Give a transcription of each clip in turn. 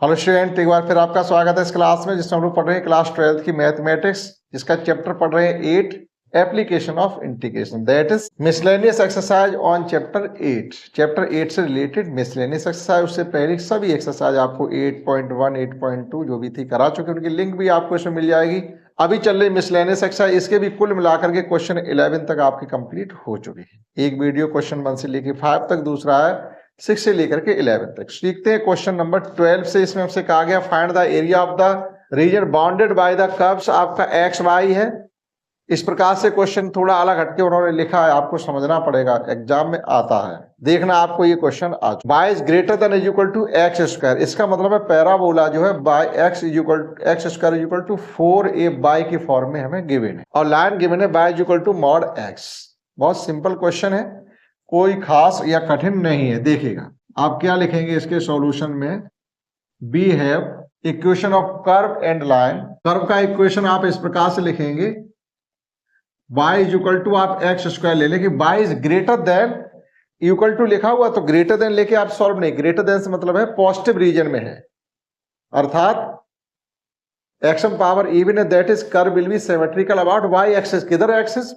Hello student, एक बार फिर आपका स्वागत है इस क्लास में जिसमें हम लोग पढ़ रहे हैं क्लास 12th की मैथमेटिक्स, जिसका चैप्टर पढ़ रहे हैं 8 application of integration, that is miscellaneous exercise on chapter 8। Chapter 8 से रिलेटेड मिसलेनियस एक्सरसाइज, उससे पहले सभी एक्सरसाइज आपको 8.1 8.2 जो भी थी करा चुके, उनकी लिंक भी आपको इसमें मिल जाएगी। अभी चल रही मिसलेनियस एक्सरसाइज, इसके भी कुल मिलाकर के क्वेश्चन 11 तक आपकी कंप्लीट हो चुकी है। एक वीडियो क्वेश्चन 1 से लेकर 5 तक, दूसरा है 6 से लेकर के 11 तक। सीखते हैं क्वेश्चन नंबर 12 से। इसमें हमसे कहा गया find the area of the reason bounded by the curves. आपका एक्स वाई है। इस प्रकार से क्वेश्चन थोड़ा अलग हटके उन्होंने लिखा है, आपको समझना पड़ेगा, एग्जाम में आता है। देखना आपको ये क्वेश्चन आज y is greater than is equal to x square. इसका मतलब है पैराबोला जो है y x is equal x square is equal to 4a y की फॉर्म में हमें गिवन है, और लाइन गिवन है y is equal to mod x. बहुत सिंपल क्वेश्चन है, कोई खास या कठिन नहीं है। देखिएगा आप क्या लिखेंगे इसके सॉल्यूशन में, we have equation of curve and line. Curve का इक्वेशन आप इस प्रकार से लिखेंगे, y इज इक्वल टू आप एक्स स्क्वायर ले लेंगे, y is greater than equal to लिखा हुआ तो ग्रेटर देन लेके आप सॉल्व नहीं, ग्रेटर देन से मतलब है पॉजिटिव रीजन में है, अर्थात एक्शन पावर इवन है, that is curve will be symmetrical about y axis. किधर एक्सिस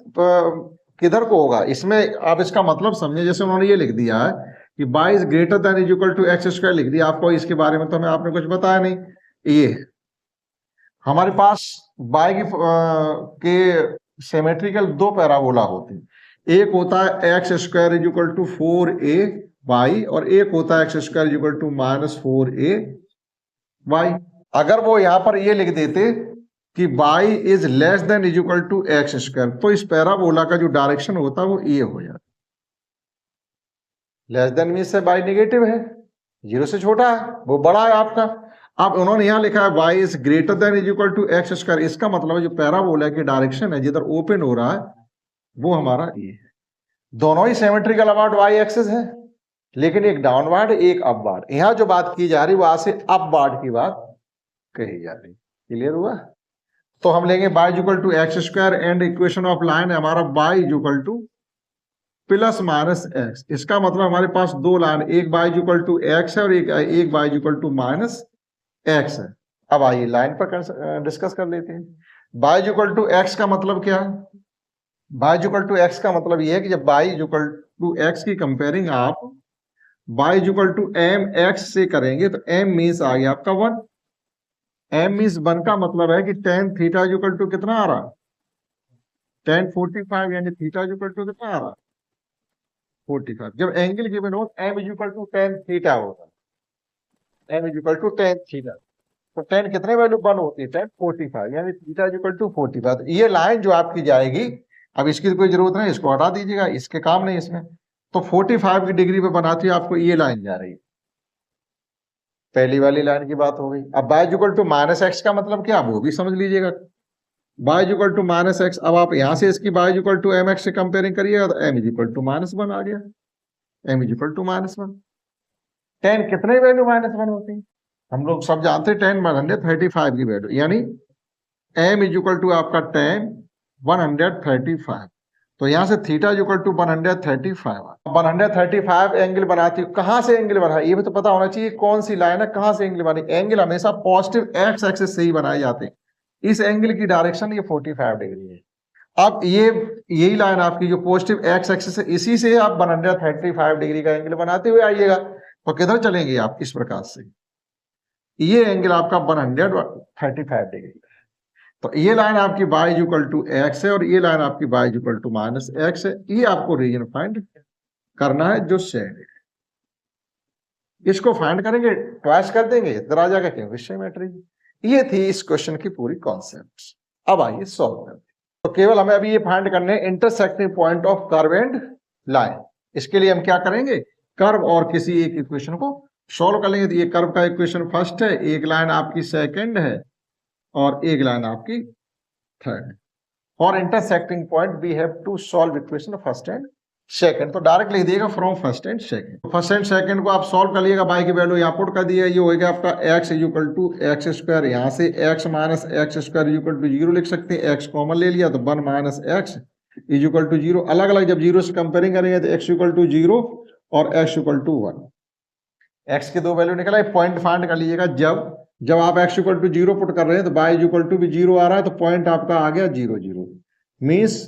किधर को होगा, इसमें आप इसका मतलब समझे। जैसे उन्होंने ये लिख दिया है कि y is greater than is equal to x square लिख दिया, आपको इसके बारे में तो हमें आपने कुछ बताया नहीं। ये हमारे पास y के सिमेट्रिकल दो पैराबोला होते हैं, एक होता है x square is equal to 4a और एक होता है x square is equal to -4a। अगर वो यहां पर ये लिख देते कि y is less than is equal to x square, तो इस पैराबोला का जो डायरेक्शन होता है वो ये हो जाता। लेस देन मीन से y नेगेटिव है, 0 से छोटा है, वो बड़ा है आपका। अब उन्होंने यहां लिखा है y is greater than is equal to x square. इसका मतलब है जो पैराबोला की डायरेक्शन है जिधर ओपन हो रहा है वो हमारा ये है। दोनों ही सिमेट्रिकल अबाउट y एक्सिस है, लेकिन एक डाउनवर्ड एक अपवर्ड। यहां जो बात की जा रही वहां से अपवर्ड की बात कही जा रही। क्लियर हुआ? तो हम लेंगे y is equal to x square and equation of line हमारा y is equal to plus minus x. इसका मतलब हमारे पास दो लाइन, एक y is equal to x है और एक y is equal to minus x है। अब आइए लाइन पर डिस्कस कर लेते हैं। y is equal to x का मतलब क्या है? y is equal to x का मतलब यह है कि जब y is equal to x की कंपेयरिंग आप y is equal to m x से करेंगे तो m मीन्स आ गया आपका 1। m मीन्स 1 का मतलब है कि tan theta is equal to कितना आ रहा, tan 45, यानी थीटा इज इक्वल टू कितना आ रहा 45। जब एंगल गिवन हो m is equal to tan theta होगा, m is equal to tan theta, तो tan कितने वैल्यू 1 होती है, tan 45, यानी थीटा इज इक्वल टू 45। ये लाइन जो आपकी जाएगी, अब इसकी कोई जरूरत नहीं, इसको हटा दीजिएगा, इसके काम नहीं इसमें। तो 45 की डिग्री पे बनाती है आपको ये लाइन जा रही है, पहली वाली लाइन की बात हो गई। अब y equal to minus x का मतलब क्या, वो भी समझ लीजिएगा। y equal to minus x, अब आप यहां से इसकी y equal to m x से कंपेयरिंग करिएगा तो m इक्वल टू -1 आ गया, m इक्वल टू -1। tan कितने वैल्यू -1 होती है, हम लोग सब जानते हैं tan 135 की वैल्यू, यानी m इक्वल टू आपका tan 135। तो यहां से थीटा इक्वल टू 135। 135 एंगल बनाती है, कहां से एंगल बना, ये भी तो पता होना चाहिए कौन सी लाइन है, कहां से एंगल बनी। एंगल हमेशा पॉजिटिव एक्स एक्सिस से ही बनाए जाते हैं। इस एंगल की डायरेक्शन ये 45 डिग्री है। अब यही लाइन आपकी जो पॉजिटिव एक्स एक्सिस है, इसी से आप 135 डिग्री का एंगल बनाते हुए आइएगा। तो किधर चलेंगे आप, इस प्रकार से ये एंगल आपका 135 डिग्री है। तो ये लाइन आपकी y इक्वल टू एक्स है और ये लाइन आपकी y equal to minus x है। ये आपको रीजन फाइंड करना है जो शेड है, इसको फाइंड करेंगे, ट्वाइस कर देंगे, इधर आ जाएगा क्योंकि सिमेट्री। ये थी इस क्वेश्चन की पूरी कॉन्सेप्ट। अब आइए सॉल्व करते हैं। तो केवल हमें अभी ये फाइंड करने हैं intersecting point of curve and line. इसके लिए हम क्या करेंगे, कर्व और किसी एक इक्वेशन को सॉल्व कर लेंगे। तो ये कर्व का इक्वेशन फर्स्ट है, एक लाइन आपकी सेकेंड है और एक लाइन आपकी third. For intersecting point we have to solve equation first and second. तो डायरेक्ट लिख दिएगा from first and second. First and second को आप सॉल्व कर लिएगा, y की वैल्यू यहाँ पुट कर दिया, ये होगा आपका x is equal to x square, यहाँ से x minus x square is equal to 0 लिख सकते हैं, x कॉमन ले लिया तो 1 minus x is equal to 0। अलग अलग जब 0 से कंपेयरिंग करेंगे तो x इक्वल टू 0 और x इक्वल टू 1। x की 2 वैल्यू निकला, एक पॉइंट फाइंड कर लीजिएगा। जब आप x इक्वल टू 0 पुट कर रहे हैं तो y इक्वल टू भी 0 आ रहा है, तो पॉइंट आपका आ गया 0 0। Means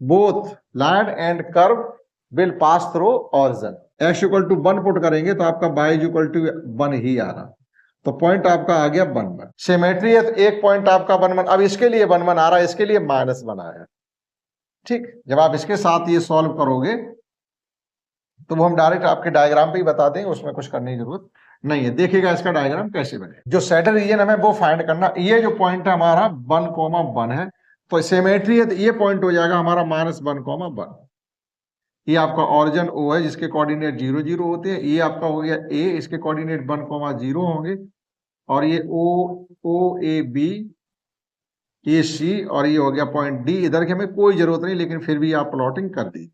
both line and curve will pass through origin. x equal to 1 put करेंगे तो आपका y इक्वल टू 1 ही आ रहा, तो पॉइंट आपका आ गया 1 1। सिमेट्री है तो एक पॉइंट आपका 1 1, अब इसके लिए 1 1 आ रहा है, इसके लिए -1 आया। ठीक, जब आप इसके साथ ये सॉल्व करोगे तो वो हम डायरेक्ट आपके डायग्राम पे ही बता देंगे, उसमें कुछ करने की जरूरत नहीं है। देखिएगा इसका डायग्राम कैसे बने। जो सेंटर रीजन हमें वो फाइंड करना, ये जो पॉइंट है हमारा 1, 1 है, तो सिमेट्री है तो ये पॉइंट हो जाएगा हमारा -1, 1। ये आपका ऑरिजिन O है जिसके कोऑर्डिनेट 0 0 होते हैं। ये आपका हो गया A, इसके कोऑर्डिनेट 1, 0 होंगे। और ये O A B ये C, और ये हो गया पॉइंट D। इधर की हमें कोई जरूरत नहीं, लेकिन फिर भी आप प्लॉटिंग कर दीजिए।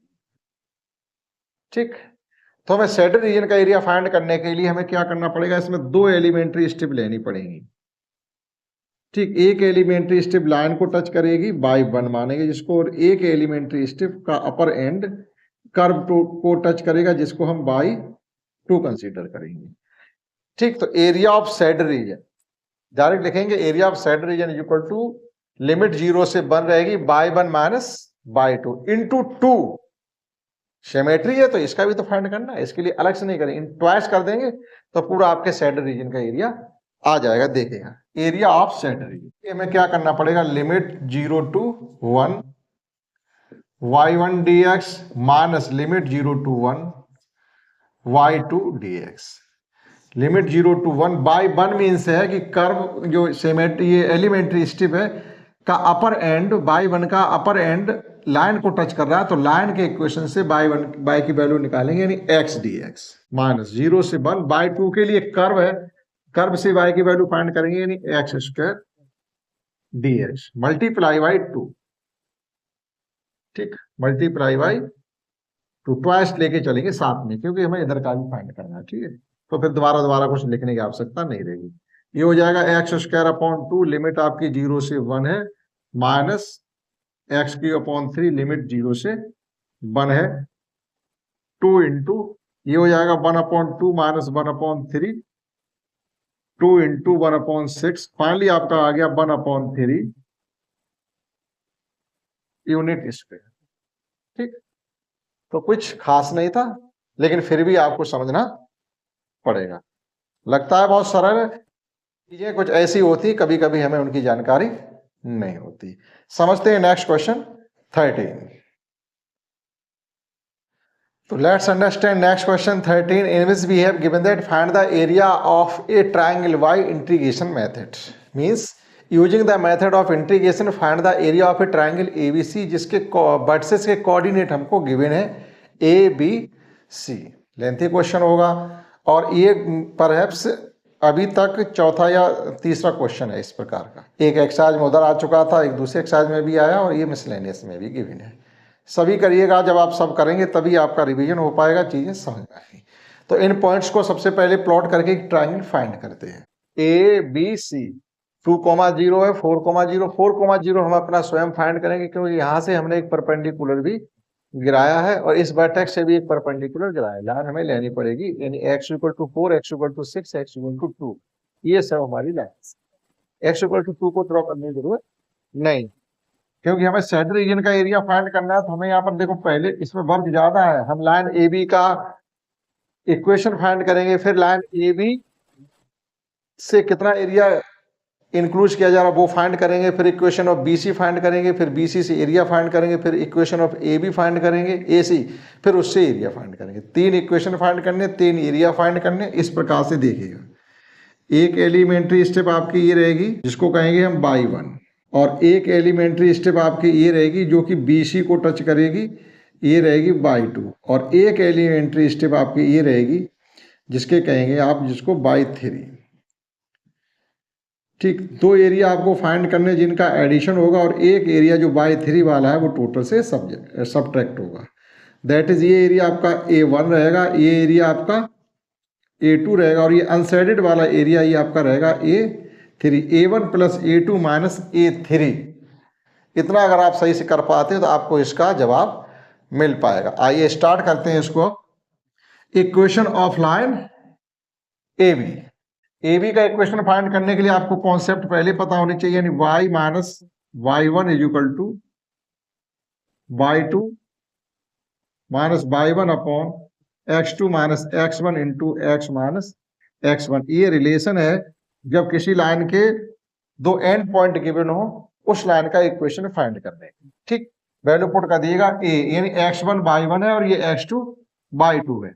ठीक, तो हमें सैडल रीजन का एरिया फाइंड करने के लिए हमें क्या करना पड़ेगा, इसमें 2 एलिमेंट्री स्ट्रिप लेनी पड़ेगी। ठीक, एक एलिमेंट्री स्ट्रिप लाइन को टच करेगी, बाई 1 मानेंगे जिसको, और एक एलिमेंट्री स्ट्रिप का अपर एंड कर्व को टच करेगा जिसको हम बाई 2 कंसीडर करेंगे। ठीक, तो area of shaded region direct लिखेंगे, area of shaded region is equal to limit 0 से 1 रहेगी y 1 minus y 2 into 2। Symmetry है तो इसका भी तो फाइंड करना है, इसके लिए अलग से नहीं करेंगे, ट्वाइस कर देंगे तो पूरा आपके सैडल रीजन का एरिया आ जाएगा। देखिएगा एरिया ऑफ सैडल रीजन, हमें क्या करना पड़ेगा, limit 0 to 1 y1 dx minus limit 0 to 1 y2 dx। Limit 0 to 1 by 1 means है कि कर्व जो सिमेट्री ये एलिमेंट्री स्ट्रिप है का अपर एंड, बाई 1 का अपर एंड लाइन को टच कर रहा है, तो लाइन के इक्वेशन से बाई की वैल्यू निकालेंगे, यानी x dx माइनस 0 से 1 बाई 2 के लिए कर्व है, कर्व से y की वैल्यू फाइंड करेंगे, यानी x square dx multiply by 2। ठीक, मल्टीप्लाई बाई 2, ट्वाइस लेके चलेंगे साथ में, क्योंकि हमें इधर का भी फाइंड करना है। ठीक है, तो फिर दोबारा कुछ लिखने की आवश्यकता नहीं रहेगी। ये हो जाएगा x स्क्वायर अपॉन 2, लिमिट आपकी 0 से 1 है, माइनस x की अपॉन 3, लिमिट 0 से 1 है, 2 इंटू ये हो जाएगा 1/2 माइनस 1/3, 2 इंटू 1/6, फाइनली आपका आ गया 1/3 यूनिट स्क्वायर। ठीक, तो कुछ खास नहीं था, लेकिन फिर भी आपको समझना पड़ेगा। लगता है बहुत सरल, चीजें कुछ ऐसी होती कभी कभी हमें उनकी जानकारी नहीं होती। समझते हैं नेक्स्ट क्वेश्चन 13। तो let's understand next question 13, in which we have given that find the area of a triangle by integration method। Means using the method of integration find the area of a triangle ABC जिसके vertices के coordinate हमको given है ABC। Lengthy question होगा, और ये perhaps अभी तक चौथा या तीसरा क्वेश्चन है इस प्रकार का। एक एक्सरसाइज में उधर आ चुका था, एक दूसरे एक्सरसाइज में भी आया, और ये मिसलेनियस में भी गिवन है। सभी करिएगा, जब आप सब करेंगे तभी आपका रिवीजन हो पाएगा, चीजें समझ में आएंगी। तो इन पॉइंट्स को सबसे पहले प्लॉट करके एक ट्रायंगल फाइंड करते हैं। ABC 2,0 है, 4,0, 4,0 हम अपना स्वयं फाइंड करेंगे, क्योंकि यहाँ से हमने एक परपेंडिकुलर भी गिराया है और इस वर्टेक्स से भी एक परपेंडिकुलर गिराया है। लाइन हमें लेनी पड़ेगी, यानी x = 4, x = 6, x = 2, ये सब हमारी लाइन। x = 2 को ड्रॉ करने की जरूरत नहीं, क्योंकि हमें सैडल रीजन का एरिया फाइंड करना है। तो हमें यहाँ पर देखो, पहले इसमें वर्क ज्यादा है, हम लाइन AB का इक्वेशन फाइंड करेंगे, फिर लाइन AB से कितना एरिया इंक्लूड किया जा रहा है वो फाइंड करेंगे, फिर इक्वेशन ऑफ BC फाइंड करेंगे, फिर BC से एरिया फाइंड करेंगे, फिर इक्वेशन ऑफ AB फाइंड करेंगे, AC, फिर उससे एरिया फाइंड करेंगे। 3 इक्वेशन फाइंड करने, 3 एरिया फाइंड करने, इस प्रकार से देखिएगा। एक एलिमेंट्री स्टेप आपकी ये रहेगी जिसको कहेंगे हम बाई 1, और एक एलिमेंट्री स्टेप आपकी ये रहेगी जो कि BC को टच करेगी, ये रहेगी बाई 2, और एक एलिमेंट्री स्टेप आपकी ये रहेगी जिसके कहेंगे आप जिसको बाई 3। ठीक, 2 एरिया आपको फाइंड करने जिनका एडिशन होगा, और एक एरिया जो बाई 3 वाला है वो टोटल से सब्ट्रैक्ट होगा। दैट इज ये एरिया आपका A1 रहेगा, ये एरिया आपका A2 रहेगा, और ये अनशेडेड वाला एरिया ये आपका रहेगा A3। A1 + A2 - A3, इतना अगर आप सही से कर पाते हैं तो आपको इसका जवाब मिल पाएगा। आइए स्टार्ट करते हैं इसको। Equation of line A B का इक्वेशन फाइंड करने के लिए आपको कॉन्सेप्ट पहले पता होनी चाहिए, यानी y minus y one is equal to y2 minus y1 upon x2 minus x1 into x minus x1। ये रिलेशन है जब किसी लाइन के दो एंड पॉइंट गिवन हो, उस लाइन का इक्वेशन फाइंड करने की। ठीक, वैल्यू पुट कर दिएगा a, यानी x1 y1 है और ये x2 y2 है।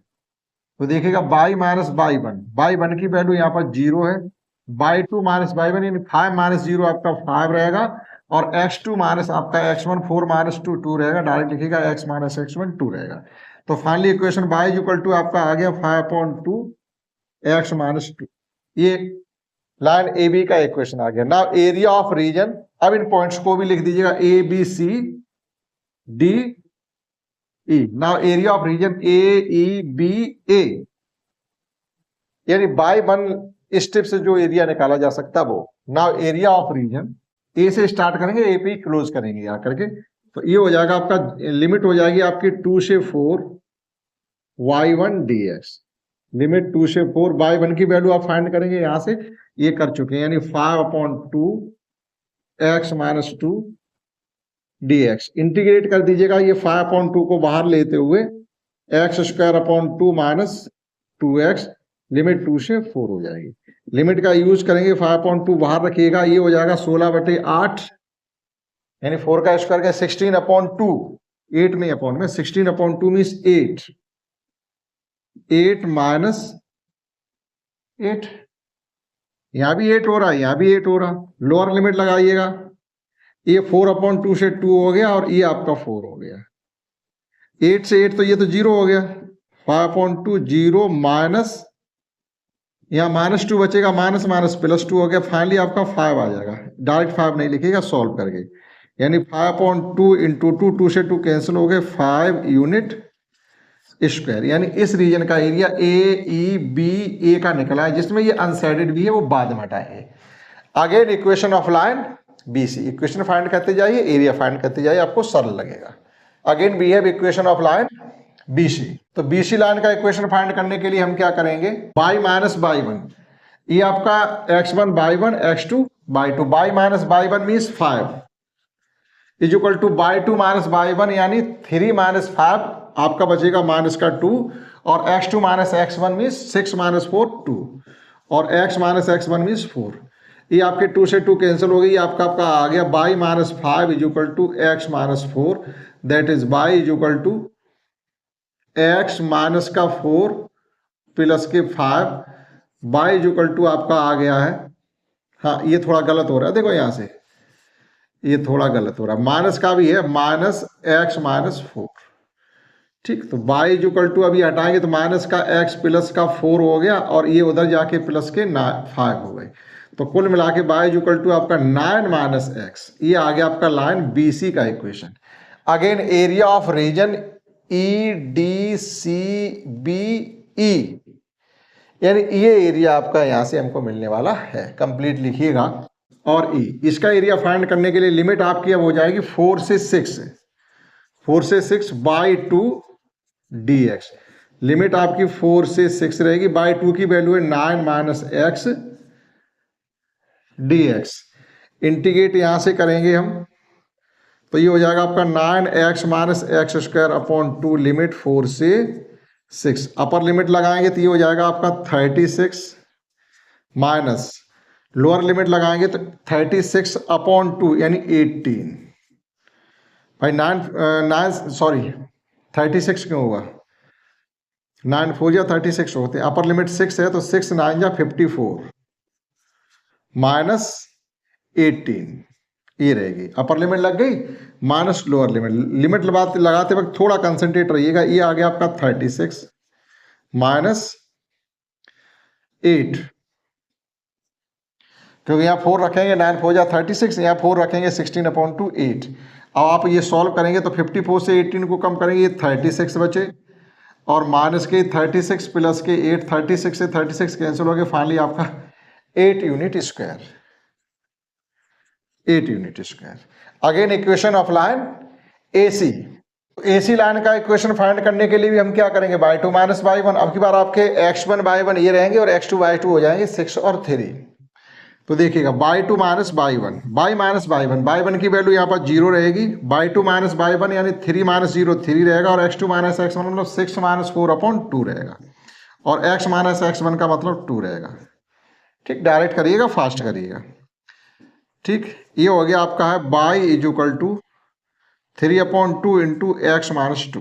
तो देखिएगा y माइनस y1 की वैल्यू यहाँ पर 0 है, y2 माइनस y1 यानी 5 माइनस 0 आपका 5 रहेगा, और x2 माइनस आपका x1 4 माइनस 2 2 रहेगा, डायरेक्ट लिखिएगा x माइनस x1 2 रहेगा। तो finally equation y equal to आपका आ गया 5/2 x माइनस 2। ये लाइन ए बी का इक्वेशन आ गया। नाउ एरिया ऑफ रीजन, अब इन पॉइंट्स को भी लिख दीजिएगा A B C D E. Now area of region A E B A, यानी बाय वन स्टेप से जो एरिया निकाला जा सकता है वो। नाउ एरिया ऑफ रीजन ए से स्टार्ट करेंगे, ए पे क्लोज करेंगे आकर के, तो ये हो जाएगा आपका, लिमिट हो जाएगी आपकी 2 से 4 y1 dx। लिमिट 2 से 4 y1 की वैल्यू आप फाइंड करेंगे, यहां से ये कर चुके हैं, यानी 5/2 x माइनस 2 dx। इंटीग्रेट कर दीजिएगा ये 5/2 को बाहर लेते हुए x² माइनस 2x, लिमिट 2 से 4 हो जाएगी। लिमिट का यूज करेंगे, 5/2 बाहर रखिएगा, ये हो जाएगा 16/8, यानी 4 का स्क्वायर का 16/2, 8 नहीं अपॉन में, 16/2 मीन्स 8, 8 माइनस 8, यहां भी 8 हो रहा है, यहां भी 8 हो रहा, लोअर लिमिट लगाइएगा, ये 4/2 से 2 हो गया और ये आपका 4 हो गया, 8 से 8 तो ये तो 0 हो गया, 5/2 0 माइनस, यहाँ -2 बचेगा, माइनस माइनस +2 हो गया, फाइनली आपका 5 आ जाएगा। डायरेक्ट 5 नहीं लिखिएगा, सॉल्व करके, यानी 5/2 इंटू 2, 2 से 2 कैंसिल हो गए, 5 यूनिट स्क्वायर। यानी इस रीजन का एरिया ए ई बी ए का निकला है, जिसमें ये अनसाइडेड भी है, वो बाद में हटाएंगे। Again equation of line B C, equation find करते जाइए, एरिया फाइंड करते जाइए, आपको सरल लगेगा। Again we have equation of line BC। तो BC लाइन का इक्वेशन फाइंड करने के लिए हम क्या करेंगे, y माइनस y1, ये आपका x1 y1 x2 y2, y minus y1 means 5 is equal to y2 minus y1, यानी 3 माइनस 5 आपका बचेगा माइनस का 2, और x2 minus x1 means 6 minus 4 2, और x माइनस x1 मीन्स 4। ये आपके 2 से 2 कैंसिल हो गई, आपका आ गया y minus 5 is equal to x minus 4, that is y is equal to x minus का 4 प्लस के 5, y इज इक्वल टू आपका आ गया है, हाँ ये थोड़ा गलत हो रहा है, देखो यहां से ये थोड़ा गलत हो रहा है, माइनस का भी है, माइनस x माइनस 4। ठीक, तो y इज इक्वल टू अभी हटाएंगे तो माइनस का x प्लस का 4 हो गया, और ये उधर जाके प्लस के 5 हो गए, तो कुल मिला के y इज इक्वल टू आपका 9 माइनस x। ये आ गया आपका लाइन BC का equation. Again area of region EDCBE, यानी ये एरिया आपका यहां से हमको मिलने वाला है, कंप्लीट लिखिएगा। और E, इसका एरिया फाइंड करने के लिए लिमिट आपकी अब हो जाएगी 4 से 6 बाई 2 dx। लिमिट आपकी 4 से 6 रहेगी, बाई 2 की वैल्यू है 9 माइनस x dx। इंटीग्रेट यहां से करेंगे हम, तो ये हो जाएगा आपका 9x minus x square upon 2, limit 4 से 6, अपर लिमिट लगाएंगे तो ये हो जाएगा आपका 36 माइनस, लोअर लिमिट लगाएंगे तो 36 अपॉन 2 यानी 18। भाई 36 क्यों होगा, 9 4 या 36 होते हैं, अपर लिमिट 6 है तो 6 9 या 54 माइनस 18, ये रहेगी, अपर लिमिट लग गई, माइनस लोअर लिमिट। लिमिट लगाते वक्त थोड़ा कंसंट्रेट रहिएगा, ये आ गया आपका 36 माइनस 8, क्योंकि यहाँ 4 रखेंगे, 9 4 या 36, यहाँ 4 रखेंगे 16/2 8। अब आप ये सॉल्व करेंगे तो 54 से 18 को कम करेंगे, ये 36 बचे, और माइनस के 36 प्लस के 8, 36 से 36 कैंसिल हो गए, फाइनली आपका 8 unit square, 8 unit square. Again equation of line AC, AC line का इक्वेशन फाइंड करने के लिए भी हम क्या करेंगे, by two minus by one. अब की बार आपके x1 बाई वन ये रहेंगे और x2 बाई टू हो जाएंगे 6 और 3। तो देखिएगा by two minus by one, by minus by one, by one की वैल्यू यहाँ पर 0 रहेगी, by two minus by one यानी 3 माइनस 0 3 रहेगा, और x2 माइनस एक्स वन मतलब 6 माइनस 4 अपॉन 2 रहेगा, और x माइनस एक्स वन का मतलब 2 रहेगा। ठीक, डायरेक्ट करिएगा, फास्ट करिएगा। ठीक, ये हो गया आपका है y is equal to 3 upon 2 into x minus 2।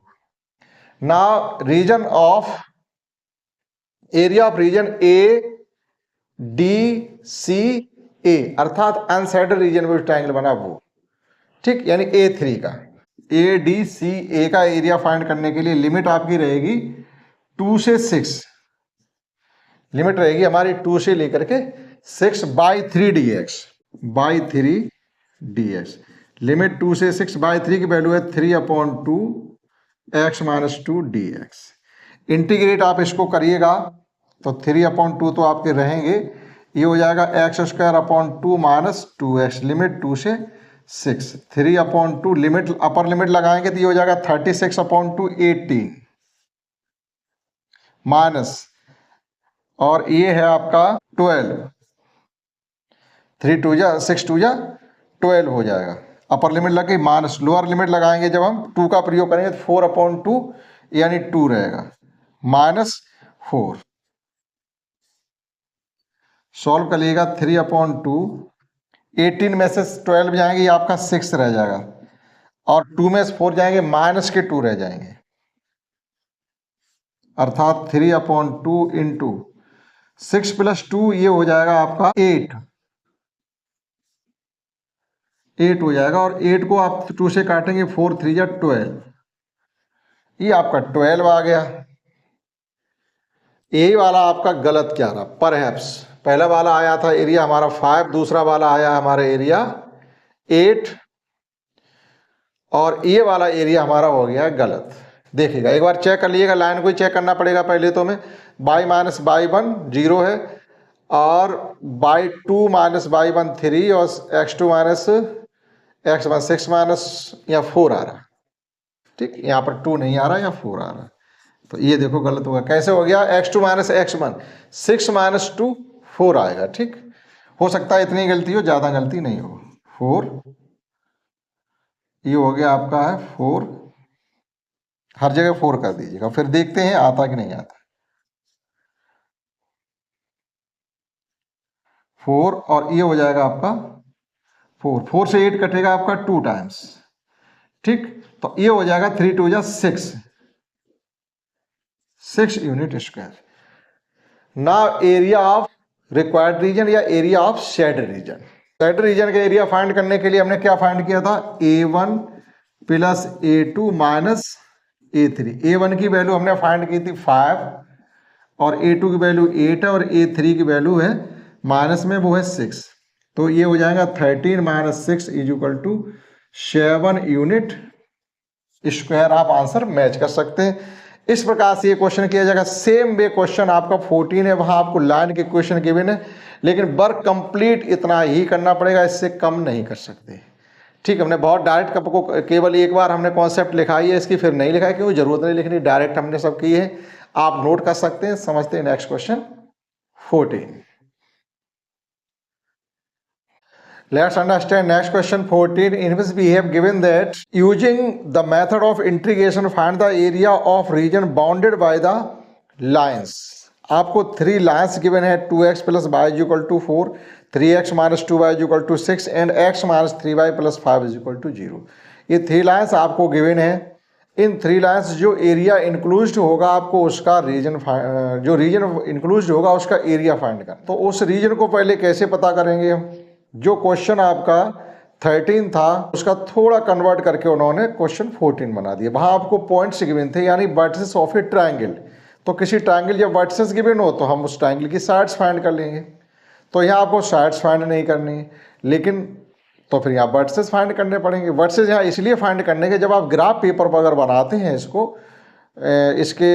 Now region of area of region A D C A अर्थात अनसैडल रीजन में ट्रायंगल बना वो। ठीक, यानी A3 का ए डी सी ए का एरिया फाइंड करने के लिए लिमिट आपकी रहेगी 2 से 6, लिमिट रहेगी हमारी 2 से लेकर के 6 by 3 D x, by 3 D x. Limit 2 से 6 बाई 3 की वैल्यू है 3 upon 2 x minus 2 D x. Integrate आप इसको करिएगा तो 3 अपॉन 2 तो आपके रहेंगे, ये हो जाएगा x square upon 2 minus 2x, limit 2 से 6, 3 अपॉन 2 लिमिट अपर लिमिट लगाएंगे तो ये हो जाएगा 36 अपॉन 2 18 माइनस, और ये है आपका 12, 3 2 जा 6 2 जा 12 हो जाएगा। अपर लिमिट लगे माइनस, लोअर लिमिट लगाएंगे जब हम 2 का प्रयोग करेंगे तो 4 अपॉन 2 यानी 2 रहेगा, माइनस 4। सॉल्व करिएगा 3 अपॉन 2, 18 में से 12 जाएंगे ये आपका 6 रह जाएगा, और 2 में से 4 जाएंगे माइनस के 2 रह जाएंगे, अर्थात 3 अपॉन 2 इंटू 6 प्लस 2 ये हो जाएगा आपका 8 हो जाएगा, और 8 को आप 2 से काटेंगे 4 3 या 12, ये आपका 12 आ गया। यही वाला आपका गलत क्या रहा, परहैप्स पहला वाला आया था एरिया हमारा 5, दूसरा वाला आया हमारा एरिया 8, और ये वाला एरिया हमारा हो गया गलत। देखिएगा एक बार चेक कर लीजिएगा, लाइन को ही चेक करना पड़ेगा पहले तो हमें। बाई माइनस बाई वन 0 है, और बाई 2 माइनस बाई वन 3, और x2 minus x one 6 minus या 4 आ रहा। ठीक, यहाँ पर 2 नहीं आ रहा या 4 आ रहा, तो ये देखो गलत होगा। कैसे हो गया, x2 minus x one 6 minus 2 4 आएगा। ठीक, हो सकता है इतनी गलती हो, ज़्यादा गलती नहीं हो। 4 ये हो गया आपका है 4, हर जगह 4 कर दीजिएगा, फिर देखते हैं आता कि नहीं आता। 4 और ये हो जाएगा आपका 4 से 8 कटेगा आपका 2 टाइम्स। ठीक, तो ये हो जाएगा 3 2 जा 6 unit square. Now area of required region या area of shaded region. Shaded region का एरिया फाइंड करने के लिए हमने क्या फाइंड किया था, A1 plus A2 minus A3। A1 की वैल्यू हमने फाइंड की थी 5, और A2 की वैल्यू 8 है, और A3 की वैल्यू है माइनस में वो है 6, तो ये हो जाएगा 13 minus 6 is equal to 7 unit square. आप आंसर मैच कर सकते हैं। इस प्रकार से ये क्वेश्चन किया जाएगा। सेम वे क्वेश्चन आपका 14 है, वहां आपको लाइन के क्वेश्चन गिवन है, लेकिन वर्क कंप्लीट इतना ही करना पड़ेगा, इससे कम नहीं कर सकते। ठीक, हमने बहुत डायरेक्ट आपको केवल एक बार हमने कॉन्सेप्ट लिखाई है इसकी, फिर नहीं लिखा है, क्योंकि जरूरत नहीं लिखनी, डायरेक्ट हमने सब की है। आप नोट कर सकते हैं, समझते हैं। Next question 14, let's understand next question 14, in which we have given that using the method of integration find the area of region bounded by the lines। आपको 3 लाइन्स गिवन है, 2x plus y is equal to 4, 3x minus 2y is equal to 6 and x minus 3y plus 5 is equal to 0। ये 3 lines आपको given है। इन 3 lines जो area इंक्लूज्ड होगा आपको उसका reason, जो रीजन इंक्लूज्ड होगा उसका एरिया फाइंड करना। तो उस रीजन को पहले कैसे पता करेंगे हम, जो क्वेश्चन आपका 13 था उसका थोड़ा कन्वर्ट करके उन्होंने क्वेश्चन 14 बना दिया। वहाँ आपको पॉइंट्स गिवन थे, यानी वर्टिसेस ऑफ ए ट्रायंगल। तो किसी ट्रायंगल जब वर्टिसेस गिवन हो तो हम उस ट्रायंगल की साइड्स फाइंड कर लेंगे। तो यहाँ आपको साइड्स फाइंड नहीं करनी, लेकिन तो फिर यहाँ वर्टिसेस फाइंड करने पड़ेंगे। वर्टिसेस यहाँ इसलिए फाइंड करने के, जब आप ग्राफ पेपर पर अगर बनाते हैं इसको, इसके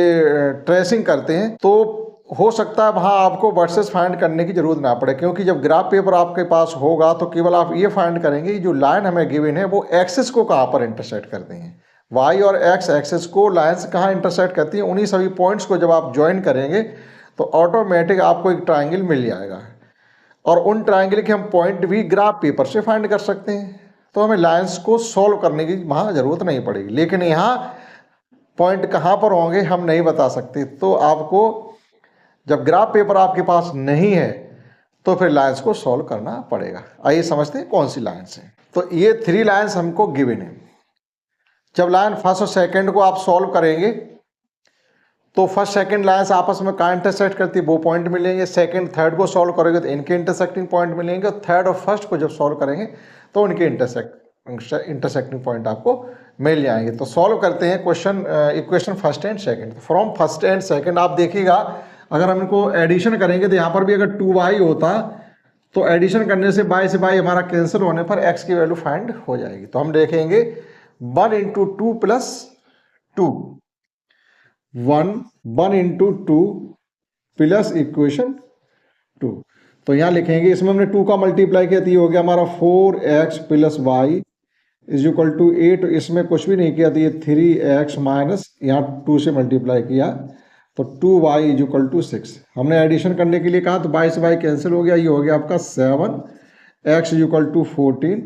ट्रेसिंग करते हैं, तो हो सकता है वहाँ आपको वर्सेस फाइंड करने की जरूरत ना पड़े, क्योंकि जब ग्राफ पेपर आपके पास होगा तो केवल आप ये फाइंड करेंगे कि जो लाइन हमें गिवन है वो एक्सिस को कहाँ पर इंटरसेक्ट करते हैं, वाई और एक्स एक्सिस को लाइन्स कहाँ इंटरसेक्ट करती हैं, उन्हीं सभी पॉइंट्स को जब आप ज्वाइन करेंगे तो ऑटोमेटिक आपको एक ट्राइंगल मिल जाएगा, और उन ट्राइंगल के हम पॉइंट भी ग्राफ पेपर से फाइंड कर सकते हैं। तो हमें लाइन्स को सॉल्व करने की वहाँ ज़रूरत नहीं पड़ेगी। लेकिन यहाँ पॉइंट कहाँ पर होंगे हम नहीं बता सकते, तो आपको जब ग्राफ पेपर आपके पास नहीं है तो फिर लाइन्स को सॉल्व करना पड़ेगा। आइए समझते हैं कौन सी लाइन्स हैं। तो ये 3 लाइन्स हमको गिवन है। जब लाइन फर्स्ट और सेकंड को आप सॉल्व करेंगे तो फर्स्ट सेकंड लाइन्स आपस में कहाँ इंटरसेक्ट करती है, वो पॉइंट मिलेंगे। सेकंड थर्ड को सॉल्व करोगे तो इनके इंटरसेक्टिंग पॉइंट मिलेंगे, और थर्ड और फर्स्ट को जब सॉल्व करेंगे तो उनके इंटरसेक्टिंग पॉइंट आपको मिल जाएंगे। तो सॉल्व करते हैं question equation first and second. From first and second आप देखिएगा, अगर हम इनको एडिशन करेंगे तो यहाँ पर भी अगर 2y होता तो एडिशन करने से y हमारा कैंसिल होने पर x की वैल्यू फाइंड हो जाएगी। तो हम देखेंगे 1 into 2 plus 2, 1 into 2 plus equation 2। तो यहाँ लिखेंगे, इसमें हमने 2 का मल्टीप्लाई किया तो ये हो गया हमारा 4x plus y is equal to 8। इसमें कुछ भी नहीं किया तो ये 3x माइनस यहाँ 2 से मल्टीप्लाई किया तो 2y इज इक्वल टू 6। हमने एडिशन करने के लिए कहा तो y से y कैंसिल हो गया, ये हो गया आपका 7x is equal to 14,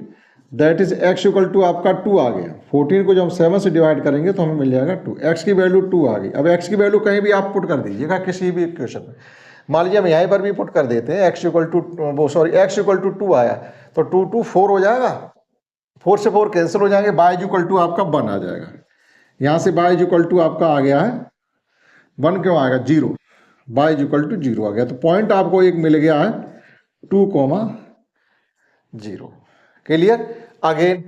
that is x equal to आपका 2 आ गया। 14 को जब हम 7 से डिवाइड करेंगे तो हमें मिल जाएगा 2। x की वैल्यू 2 आ गई। अब x की वैल्यू कहीं भी आप पुट कर दीजिएगा किसी भी इक्वेशन में। मान लीजिए हम यहाँ पर भी पुट कर देते हैं x इक्वल टू 2 आया तो 2 2 4 हो जाएगा, 4 से 4 कैंसिल हो जाएंगे, y इक्वल टू आपका 1 आ जाएगा। यहाँ से y इक्वल टू आपका आ गया है 1, क्यों आएगा 0, y इक्वल टू 0 आ गया। तो पॉइंट आपको एक मिल गया है 2,0। Clear. Again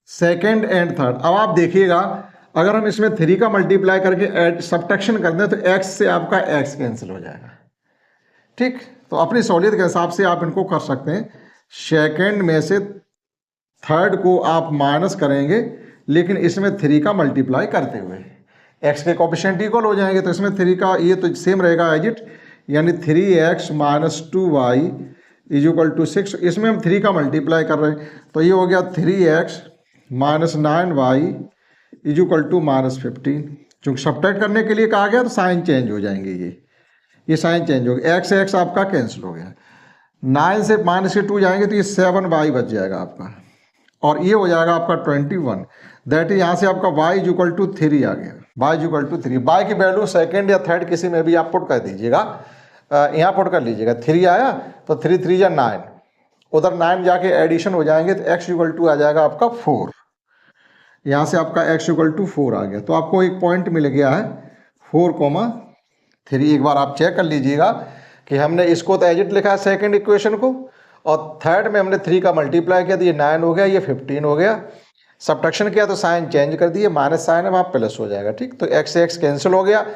second and third. अब आप देखिएगा, अगर हम इसमें 3 का मल्टीप्लाई करके ऐड सब्ट्रैक्शन कर दें तो x से आपका x कैंसिल हो जाएगा। ठीक, तो अपनी सहूलियत के हिसाब से आप इनको कर सकते हैं। सेकेंड में से थर्ड को आप माइनस करेंगे, लेकिन इसमें 3 का मल्टीप्लाई करते हुए x के कोफिशिएंट इक्वल हो जाएंगे। तो इसमें 3 का ये तो सेम रहेगा एज इट, यानी 3x minus 2y is equal to 6। इसमें हम 3 का मल्टीप्लाई कर रहे हैं तो ये हो गया 3x minus 9y is equal to minus 15। चूँकि सब्ट्रैक्ट करने के लिए कहा गया तो साइन चेंज हो जाएंगे, ये साइन चेंज हो गया, x आपका कैंसिल हो गया। 9 से माइनस के 2 जाएंगे तो ये 7y बच जाएगा आपका, और ये हो जाएगा आपका 21। दैट इज यहाँ से आपका y इज इक्वल टू 3 आ गया, y is equal to 3। y की वैल्यू सेकंड या थर्ड किसी में भी आप पुट कर दीजिएगा, यहाँ पुट कर लीजिएगा। 3 आया तो 3 3 या 9, उधर 9 जाके एडिशन हो जाएंगे तो x इक्वल टू आ जाएगा आपका 4। यहाँ से आपका x इक्वल टू 4 आ गया। तो आपको एक पॉइंट मिल गया है 4,3। एक बार आप चेक कर लीजिएगा कि हमने इसको तो एजिट लिखा है सेकेंड इक्वेशन को, और थर्ड में हमने 3 का मल्टीप्लाई किया तो ये 9 हो गया, ये 15 हो गया। सब्ट्रैक्शन किया तो साइन चेंज कर दिए, माइनस साइन है वहाँ प्लस हो जाएगा। ठीक, तो x से x कैंसिल हो गया,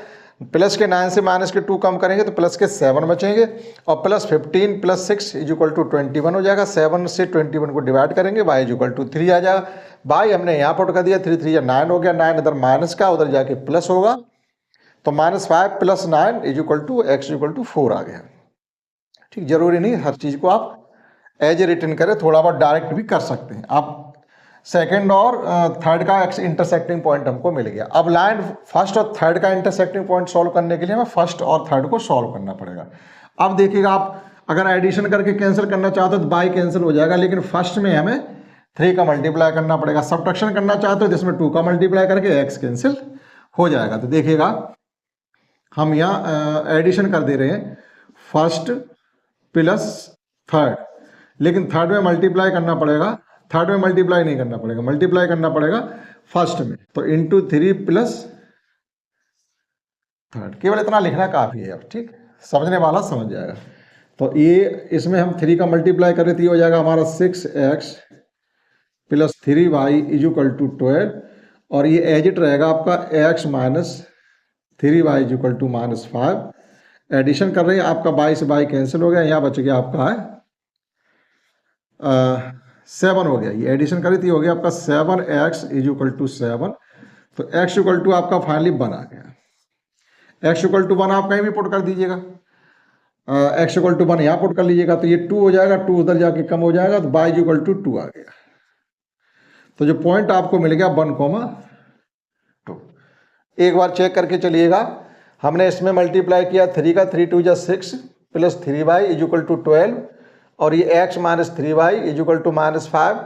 प्लस के 9 से माइनस के 2 कम करेंगे तो प्लस के 7 बचेंगे, और plus 15 plus 6 is equal to 21 हो जाएगा। 7 से 21 को डिवाइड करेंगे, y इज इक्वल टू 3 आ जाएगा। y हमने यहाँ पुट कर दिया, 3 3 या 9 हो गया, 9 इधर माइनस का उधर जाके प्लस होगा, तो -5 plus 9 is equal to x equal to 4 आ गया। ठीक, जरूरी नहीं हर चीज़ को आप एज ए रिटर्न करें, थोड़ा बहुत डायरेक्ट भी कर सकते हैं आप। सेकंड और थर्ड का इंटरसेक्टिंग पॉइंट हमको मिल गया। अब लाइन फर्स्ट और थर्ड का इंटरसेक्टिंग पॉइंट सॉल्व करने के लिए हमें फर्स्ट और थर्ड को सॉल्व करना पड़ेगा। अब देखिएगा, आप अगर एडिशन करके कैंसिल करना चाहते हो तो बाई कैंसिल हो जाएगा, लेकिन फर्स्ट में हमें 3 का मल्टीप्लाई करना पड़ेगा। सब्ट्रैक्शन करना चाहते हो जिसमें 2 का मल्टीप्लाई करके x कैंसिल हो जाएगा। तो देखिएगा, हम यहाँ एडिशन कर दे रहे हैं फर्स्ट प्लस थर्ड, लेकिन थर्ड में मल्टीप्लाई करना पड़ेगा, थर्ड में मल्टीप्लाई नहीं करना पड़ेगा, मल्टीप्लाई करना पड़ेगा फर्स्ट में। तो इंटू 3 प्लस थर्ड, केवल इतना लिखना काफ़ी है। अब ठीक, समझने वाला समझ जाएगा। तो ये इसमें हम 3 का मल्टीप्लाई करें तो ये हो जाएगा हमारा 6x plus 3y is equal to 12, और ये एज इट रहेगा आपका x minus 3y is equal to -5। Addition कर रहे हैं, आपका y से y कैंसिल हो गया, यहाँ बच गया आपका है 7 हो गया। ये एडिशन करी थी, हो गया आपका 7x इज इक्वल टू 7। तो x इक्वल टू आपका फाइनली 1 आ गया। x इक्वल टू 1 आप कहीं भी पुट कर दीजिएगा, x इक्वल टू 1 यहाँ पुट कर लीजिएगा तो ये 2 हो जाएगा, 2 उधर जाके कम हो जाएगा, तो y इक्वल टू 2 आ गया। तो जो पॉइंट आपको मिल गया 1,2। एक बार चेक करके चलिएगा, हमने इसमें मल्टीप्लाई किया 3 का 3 2 जा 6 plus 3y is equal to 12 और ये x minus 3y is equal to minus 5।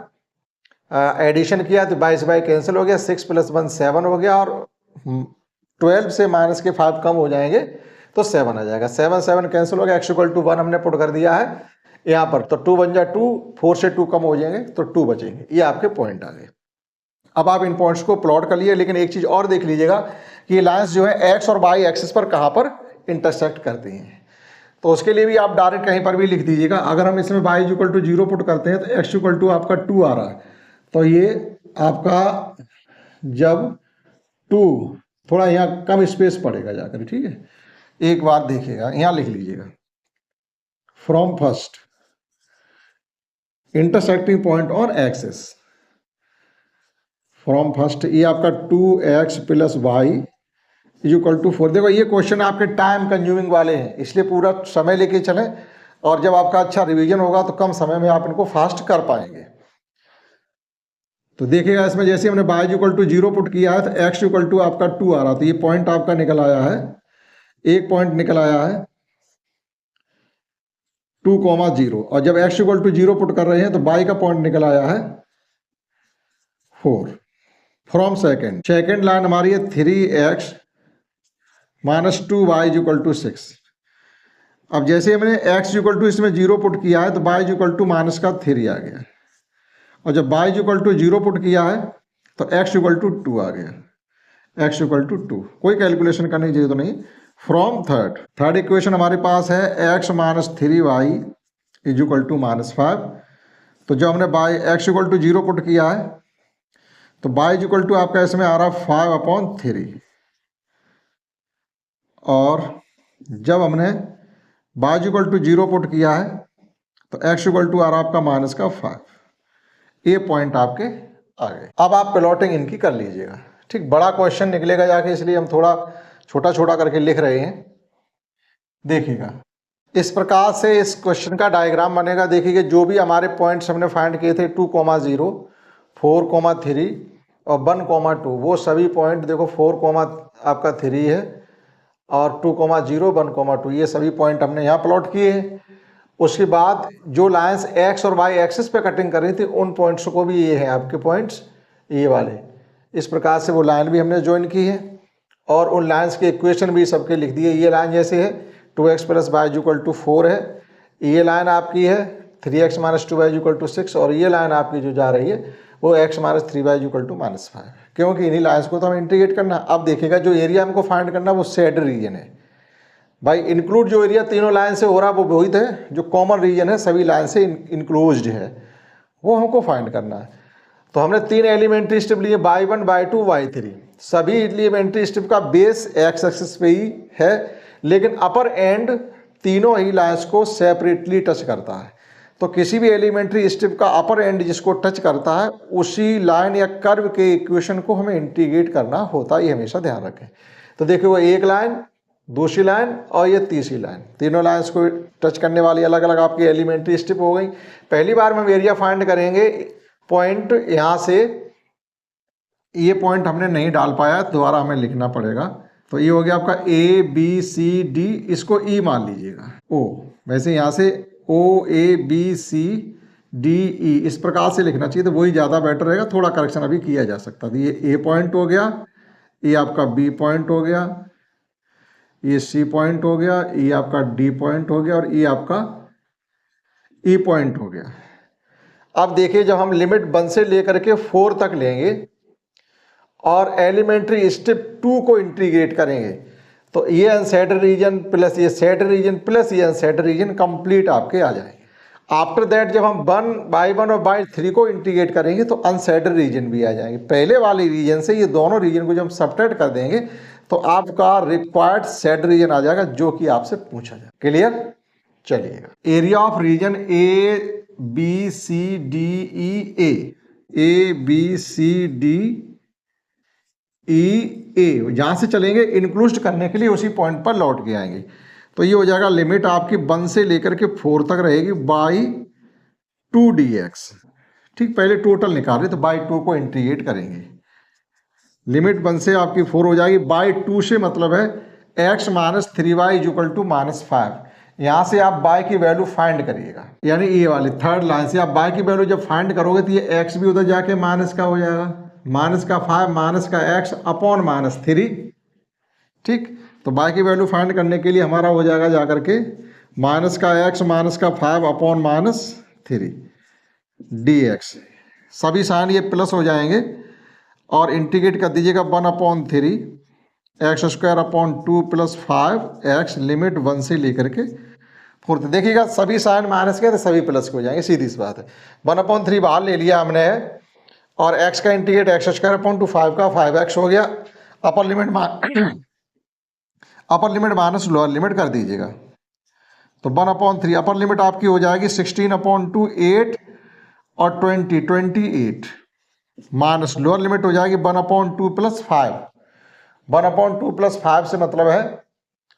Addition किया तो 22 कैंसिल हो गया, 6 प्लस 1 7 हो गया और 12 से माइनस के 5 कम हो जाएंगे तो 7 आ जाएगा। 7 7 कैंसिल हो गया, x इक्वल टू 1 हमने पुट कर दिया है यहाँ पर, तो 2 1 जा 2, 4 से 2 कम हो जाएंगे तो 2 बचेंगे। ये आपके पॉइंट आ गए। अब आप इन पॉइंट्स को प्लॉट कर लिए, लेकिन एक चीज और देख लीजिएगा कि ये लाइंस जो है एक्स और वाई एक्सिस पर कहाँ पर इंटरसेक्ट करती हैं। तो उसके लिए भी आप डायरेक्ट कहीं पर भी लिख दीजिएगा। अगर हम इसमें y इक्वल टू 0 पुट करते हैं तो x इक्वल टू आपका 2 आ रहा है, तो ये आपका जब 2 थोड़ा यहाँ कम स्पेस पड़ेगा जाकर, ठीक है। एक बार देखिएगा, यहाँ लिख लीजिएगा from first intersecting point on axis, from first ये आपका 2x plus y is equal to 4। देखो ये क्वेश्चन आपके टाइम कंज्यूमिंग वाले हैं, इसलिए पूरा समय लेके चलें, और जब आपका अच्छा रिवीजन होगा तो कम समय में आप इनको फास्ट कर पाएंगे। तो देखिएगा इसमें जैसे हमने y इक्वल टू 0 पुट किया है तो x इक्वल टू आपका 2 आ रहा, तो ये पॉइंट आपका निकल आया है, एक पॉइंट निकल आया है 2,0, और जब x इक्वल टू 0 पुट कर रहे हैं तो y का पॉइंट निकल आया है 4। फ्रॉम सेकेंड लाइन हमारी है 3x minus 2y equal to 6। अब जैसे हमने x इक्वल टू इसमें 0 पुट किया है तो y इक्वल टू माइनस का 3 आ गया, और जब y इक्वल टू 0 पुट किया है तो x इक्वल टू 2 आ गया, x इक्वल टू 2। कोई कैलकुलेशन करने की जरूरत नहीं। फ्रॉम थर्ड इक्वेशन हमारे पास है x minus 3y is equal to minus 5। तो जब हमने x इक्वल टू 0 पुट किया है तो y इक्वल टू आपका इसमें आ रहा 5/3, और जब हमने y इक्वल टू 0 पुट किया है तो x इक्वल टू आ रहा आपका माइनस का 5। ये पॉइंट आपके आ गए। अब आप प्लॉटिंग इनकी कर लीजिएगा, ठीक। बड़ा क्वेश्चन निकलेगा जाके, इसलिए हम थोड़ा छोटा छोटा करके लिख रहे हैं। देखिएगा इस प्रकार से इस क्वेश्चन का डायग्राम बनेगा। देखिए जो भी हमारे पॉइंट्स हमने फाइंड किए थे 2,0, 4,3 और 1,2, वो सभी पॉइंट देखो 4,3 है और 2,0, 1,2, ये सभी पॉइंट हमने यहाँ प्लॉट किए हैं। उसके बाद जो लाइंस एक्स और वाई एक्सिस पे कटिंग कर रही थी उन पॉइंट्स को भी, ये हैं आपके पॉइंट्स ये वाले, इस प्रकार से वो लाइन भी हमने ज्वाइन की है, और उन लाइंस के इक्वेशन भी सबके लिख दिए। ये लाइन जैसे है 2x plus Y equal to 4 है, ये लाइन आपकी है 3x minus 2y equal to 6, और ये लाइन आपकी जो जा रही है वो x minus 3y equal to minus 5, क्योंकि इन्हीं लाइन्स को तो हम इंटीग्रेट करना। अब देखिएगा जो एरिया हमको फाइंड करना वो शेड रीजन है भाई। इंक्लूड जो एरिया तीनों लाइन से हो रहा है वो वही थे, जो कॉमन रीजन है सभी लाइन से इंक्लोज्ड है, वो हमको फाइंड करना है। तो हमने 3 एलिमेंट्री स्टेप लिए, y1 y2 y3। सभी एलिमेंट्री स्टेप का बेस x एक्सिस पे ही है, लेकिन अपर एंड तीनों ही लाइन्स को सेपरेटली टच करता है। तो किसी भी एलिमेंट्री स्टेप का अपर एंड जिसको टच करता है उसी लाइन या कर्व के इक्वेशन को हमें इंटीग्रेट करना होता है, ये हमेशा ध्यान रखें। तो देखिए वो एक लाइन, दूसरी लाइन और ये तीसरी लाइन, तीनों लाइंस को टच करने वाली अलग अलग आपकी एलिमेंट्री स्टेप हो गई। पहली बार में हम एरिया फाइंड करेंगे पॉइंट यहाँ से, ये पॉइंट हमने नहीं डाल पाया, दोबारा हमें लिखना पड़ेगा। तो ये हो गया आपका A B C D, इसको E मान लीजिएगा, O। वैसे यहाँ से O A B C D E इस प्रकार से लिखना चाहिए, तो वही ज़्यादा बेटर रहेगा। थोड़ा करेक्शन अभी किया जा सकता है। तो ये A पॉइंट हो गया, ये आपका B पॉइंट हो गया, ये C पॉइंट हो गया, ये आपका D पॉइंट हो गया, और ये आपका E पॉइंट हो गया। अब देखिए जब हम लिमिट 1 से लेकर के 4 तक लेंगे और एलिमेंट्री स्टेप 2 को इंटीग्रेट करेंगे तो ये अनसेटेड रीजन प्लस ये सेटेड रीजन प्लस ये अनसेटेड रीजन कंप्लीट आपके आ जाएंगे। आफ्टर दैट जब हम y1 और y3 को इंटीग्रेट करेंगे तो अनसेटेड रीजन भी आ जाएंगे। पहले वाले रीजन से ये दोनों रीजन को जब हम सब्ट्रैक्ट कर देंगे तो आपका रिक्वायर्ड सेट रीजन आ जाएगा, जो कि आपसे पूछा जाए। क्लियर? चलिएगा, area of region A B C D E A, A B C D E A, जहां से चलेंगे इंक्लूड करने के लिए उसी पॉइंट पर लौट के आएंगे। तो ये हो जाएगा लिमिट आपकी 1 से लेकर के 4 तक रहेगी बाई 2dx, ठीक, पहले टोटल निकाल रहे तो बाई 2 को इंटीग्रेट करेंगे, लिमिट 1 से आपकी 4 हो जाएगी, बाई 2 से मतलब है x minus 3y is equal to -5। यहाँ से आप y की वैल्यू फाइंड करिएगा, यानी ये वाली थर्ड लाइन से आप y की वैल्यू जब फाइंड करोगे तो ये x भी उधर जाके माइनस का हो जाएगा, माइनस का 5 माइनस का x अपॉन -3। ठीक, तो y की वैल्यू फाइंड करने के लिए हमारा हो जाएगा जाकर के माइनस का x माइनस का 5 अपॉन -3 dx। सभी साइन ये प्लस हो जाएंगे और इंटीग्रेट कर दीजिएगा 1/3 x square upon 2 plus 5x limit 1 से लेकर के 4। देखिएगा सभी साइन माइनस के तो सभी प्लस के हो जाएंगे, सीधी सी बात है। 1/3 बाहर ले लिया हमने और x का इंटीग्रेट एक्स स्क्वायर अपॉन 2 5 का 5x हो गया। Upper limit minus lower limit कर दीजिएगा तो 1/3 अपर लिमिट आपकी हो जाएगी 16/2 8 और 28 माइनस लोअर लिमिट हो जाएगी 1/2 प्लस 5। 1/2 प्लस 5 से मतलब है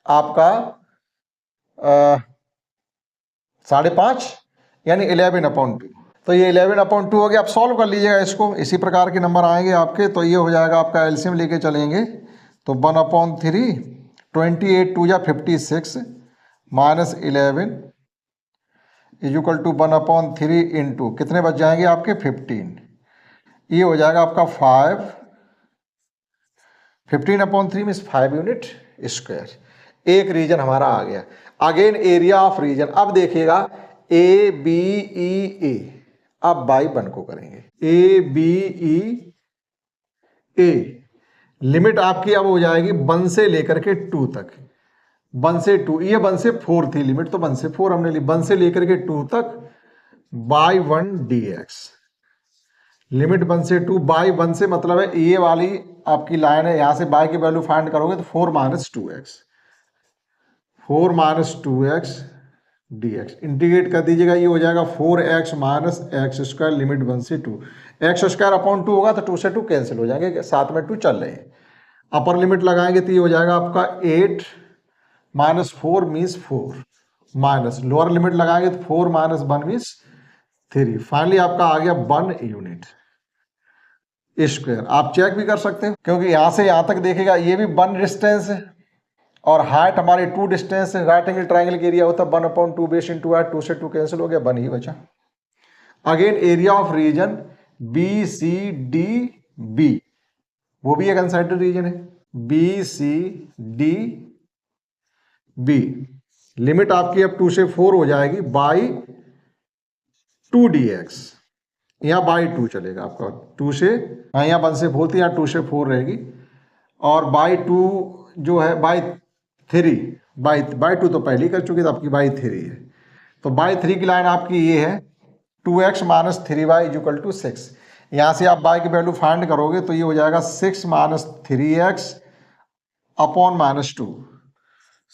आपका 5.5 यानी 11/2। तो ये 11/2 हो गया। आप सॉल्व कर लीजिएगा इसको, इसी प्रकार के नंबर आएंगे आपके। तो ये हो जाएगा आपका एलसीएम लेके चलेंगे तो 1/3 28 2 या 56 minus 11 is equal to 1/3 into कितने बच जाएंगे आपके 15। ये हो जाएगा आपका 15/3 मीन्स 5 यूनिट स्क्वायर। एक रीजन हमारा आ गया। अगेन एरिया ऑफ रीजन, अब देखिएगा ए बी ई ए, अब बाई 1 को करेंगे A B E A. Limit आपकी अब हो जाएगी 1 से लेकर के 2 तक, 1 से 2, ये 1 से 4 थी लिमिट तो 1 से 4 हमने ली, 1 से लेकर के 2 तक बाई 1 dx। लिमिट 1 से 2 बाई 1 से मतलब है ये वाली आपकी लाइन है, यहां से बाई की वैल्यू फाइंड करोगे तो 4 माइनस 2x dx। इंटीग्रेट कर दीजिएगा, ये हो जाएगा 4x minus x square limit 1 से 2। एक्स स्क्वायर अपॉन 2 होगा तो 2 से 2 कैंसिल हो जाएंगे, साथ में 2 चल रहे हैं। अपर लिमिट लगाएंगे तो ये हो जाएगा आपका 8 minus 4 means 4 minus lower limit लगाएंगे तो 4 माइनस 1 मीन्स 3। फाइनली आपका आ गया 1 यूनिट स्क्वायर। आप चेक भी कर सकते हैं क्योंकि यहां से यहां तक देखेगा ये भी 1 डिस्टेंस है और हाइट हमारी 2 डिस्टेंस है। राइट एंगल ट्राइंगल का एरिया होता है 1/2 बेस इंटू हाइट, 2 से 2 कैंसिल हो गया, 1 ही बचा। Again area of region B C D B, वो भी एक अनसाइडेड रीजन है। B C D B limit आपकी अब 2 से 4 हो जाएगी बाई 2 dx। यहाँ बाई 2 चलेगा आपका, 2 से यहाँ 1 से 4 थी, यहाँ 2 से 4 रहेगी और बाई 2 जो है बाई 3 बाई 2 तो पहले ही कर चुकी थी, आपकी बाई 3 है। तो बाई 3 की लाइन आपकी ये है 2x minus 3y is equal to 6। यहाँ से आप बाई की वैल्यू फाइंड करोगे तो ये हो जाएगा 6 minus 3x upon -2,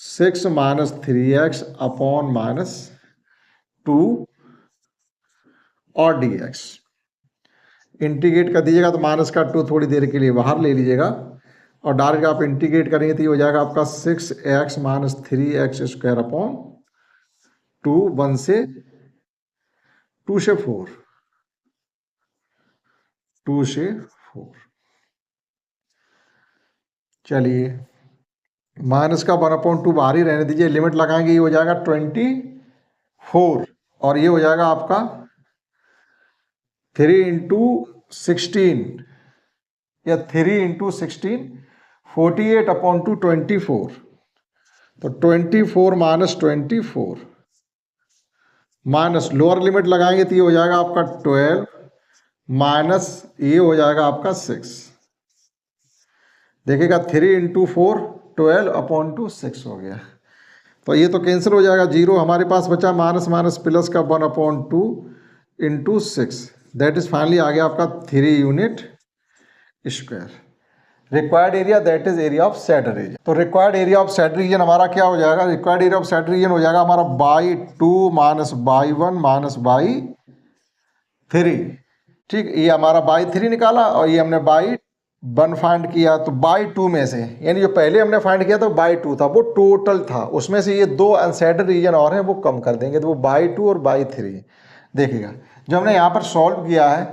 6 minus 3x upon -2 और dx। इंटीग्रेट कर दीजिएगा तो माइनस का 2 थोड़ी देर के लिए बाहर ले लीजिएगा और डायरेक्ट आप इंटीग्रेट करेंगे तो ये हो जाएगा आपका 6x minus 3x square upon 2, 1 से 2 से 4, 2 से 4। चलिए माइनस का 1/2 बाहर ही रहने दीजिए, लिमिट लगाएंगे ये हो जाएगा 24 और ये हो जाएगा आपका 3 इंटू 16 या 3 इंटू 16 48/2 24। तो 24 माइनस 24 माइनस लोअर लिमिट लगाएंगे तो ये हो जाएगा आपका 12 माइनस ये हो जाएगा आपका 6। देखिएगा 3 इंटू 4 12/2 6 हो गया। तो ये तो कैंसिल हो जाएगा, 0 हमारे पास बचा, माइनस माइनस प्लस का 1/2 इंटू 6, दैट इज फाइनली आ गया आपका 3 unit square. Required area that is area of set region. तो required area of set region हमारा क्या हो जाएगा, required area of set region हो जाएगा हमारा y 2 minus y 1 minus y 3। ठीक, ये हमारा बाई 3 निकाला और ये हमने बाई 1 फाइंड किया। तो बाई 2 में से यानी जो पहले हमने फाइंड किया था बाई 2 था, वो टोटल था, उसमें से ये 2 अनसेटेड रीजन और हैं वो कम कर देंगे तो वो बाई 2 और बाई 3। देखिएगा जो हमने यहाँ पर सॉल्व किया है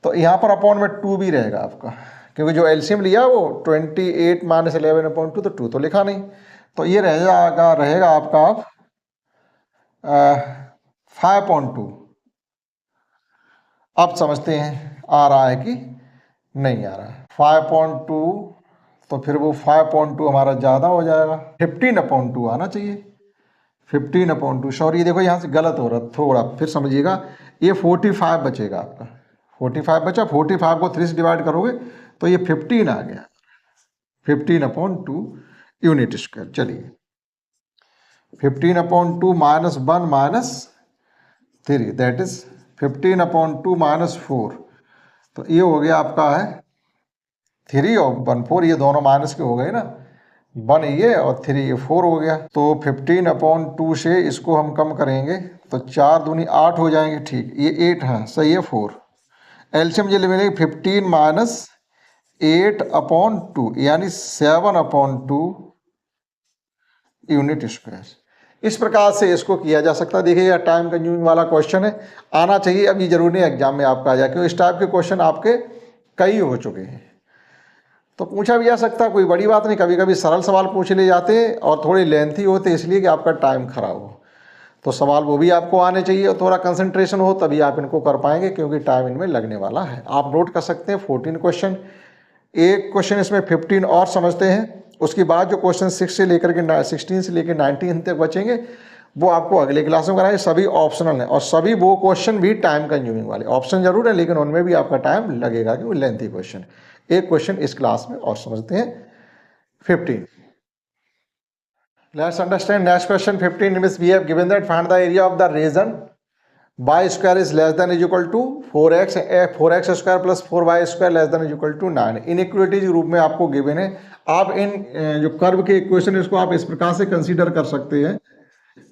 तो यहाँ पर अपॉन में 2 भी रहेगा आपका, क्योंकि जो एलसीएम लिया वो 28 माइनस 11/2 तो 2 तो लिखा नहीं, तो ये रहेगा आपका 5.2। अब समझते हैं आ रहा है कि नहीं आ रहा है। 5.2 तो फिर वो 5.2 हमारा ज़्यादा हो जाएगा, 15/2 आना चाहिए। 15/2 सॉरी देखो यहाँ से गलत हो रहा थोड़ा, फिर समझिएगा। ये 45 बचेगा आपका, 45 बचा, 45 को 3 से डिवाइड करोगे तो ये 15 आ गया, 15/2 यूनिट स्क्वायर। चलिए 15/2 -1 -3 दैट इज 15/2 -4, तो ये हो गया आपका है 3 और 1 4, ये दोनों माइनस के हो गए ना, 1 ये और 3 ये 4 हो गया। तो 15/2 से इसको हम कम करेंगे तो 4 दूनी 8 हो जाएंगे, ठीक ये 8 है सही है 4। एलसीएम ये मिलेगी 15 माइनस 8/2 यानी 7/2 यूनिट स्क्वायर। इस प्रकार से इसको किया जा सकता है। देखिए टाइम कंज्यूमिंग वाला क्वेश्चन है, आना चाहिए, अभी जरूरी नहीं एग्जाम में आपका आ जाए, क्योंकि इस टाइप के क्वेश्चन आपके कई हो चुके हैं, तो पूछा भी जा सकता है, कोई बड़ी बात नहीं। कभी कभी सरल सवाल पूछ ले जाते हैं और थोड़े लेंथी होते इसलिए कि आपका टाइम खराब हो, तो सवाल वो भी आपको आने चाहिए और थोड़ा कंसंट्रेशन हो, तभी आप इनको कर पाएंगे, क्योंकि टाइम इनमें लगने वाला है। आप नोट कर सकते हैं 14 क्वेश्चन, एक क्वेश्चन इसमें 15 और समझते हैं, उसके बाद जो क्वेश्चन 16 से लेकर के 19 तक बचेंगे वो आपको अगले क्लास में कराएंगे। सभी ऑप्शनल हैं और सभी वो क्वेश्चन भी टाइम कंज्यूमिंग वाले, ऑप्शन जरूर है लेकिन उनमें भी आपका टाइम लगेगा क्योंकि लेंथी क्वेश्चन। एक क्वेश्चन इस क्लास में और समझते हैं 15। Let's understand next question 15 means we have given that find the area of the region y square is less than is equal to 4x square plus 4y square less then is equal to 9। Inequalities रूप में आपको given है। आप इन जो curve के equation इसको आप इस प्रकार से कंसीडर कर सकते हैं,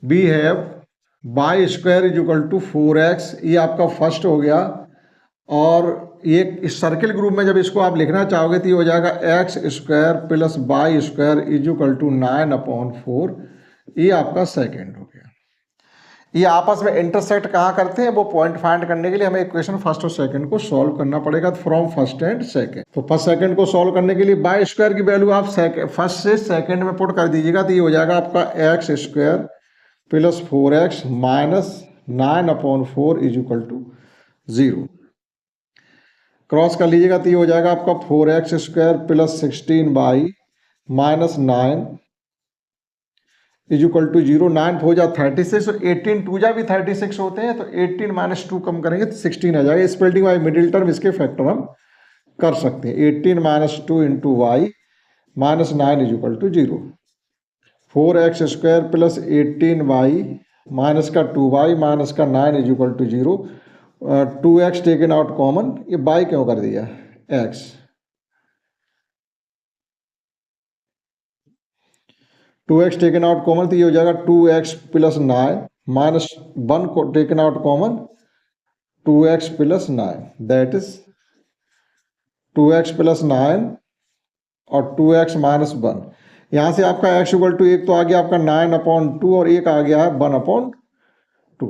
we have y square is equal to 4x, ये आपका फर्स्ट हो गया, और ये इस सर्किल ग्रुप में जब इसको आप लिखना चाहोगे तो ये हो जाएगा x square plus y square is equal to 9/4, ये आपका सेकेंड हो गया। ये आपस में इंटरसेक्ट कहाँ करते हैं वो पॉइंट फाइंड करने के लिए हमें इक्वेशन फर्स्ट और सेकंड को सॉल्व करना पड़ेगा फ्रॉम फर्स्ट एंड सेकंड। तो फर्स्ट सेकंड को सॉल्व करने के लिए बाय स्क्वायर की वैल्यू आप फर्स्ट से सेकंड में पुट कर दीजिएगा, तो ये हो जाएगा आपका x square plus 4x minus 9/4 is equal to 0। Cross कर लीजिएगा तो ये हो जाएगा आपका 4x square plus 16y minus 9 is equal to 0। 9 हो जा 36 और 18 टू जा भी 36 होते हैं, तो 18 माइनस 2 कम करेंगे तो 16 आ जाएगा। स्प्लिटिंग बाय मिडिल टर्म इसके फैक्टर हम कर सकते हैं। 18 minus 2 into y minus 9 is equal to 0। 4x square plus 18y minus का 2y माइनस का 9 is equal to 0। 2x taken out common, ये बाई क्यों कर दिया x। 2x taken out common तो ये हो जाएगा 2x प्लस 9 माइनस 1 को taken out common 2x plus 9 that is 2x plus 9 और 2x माइनस 1। यहाँ से आपका x इक्वल टू एक तो आ गया आपका 9/2 और एक आ गया है 1/2।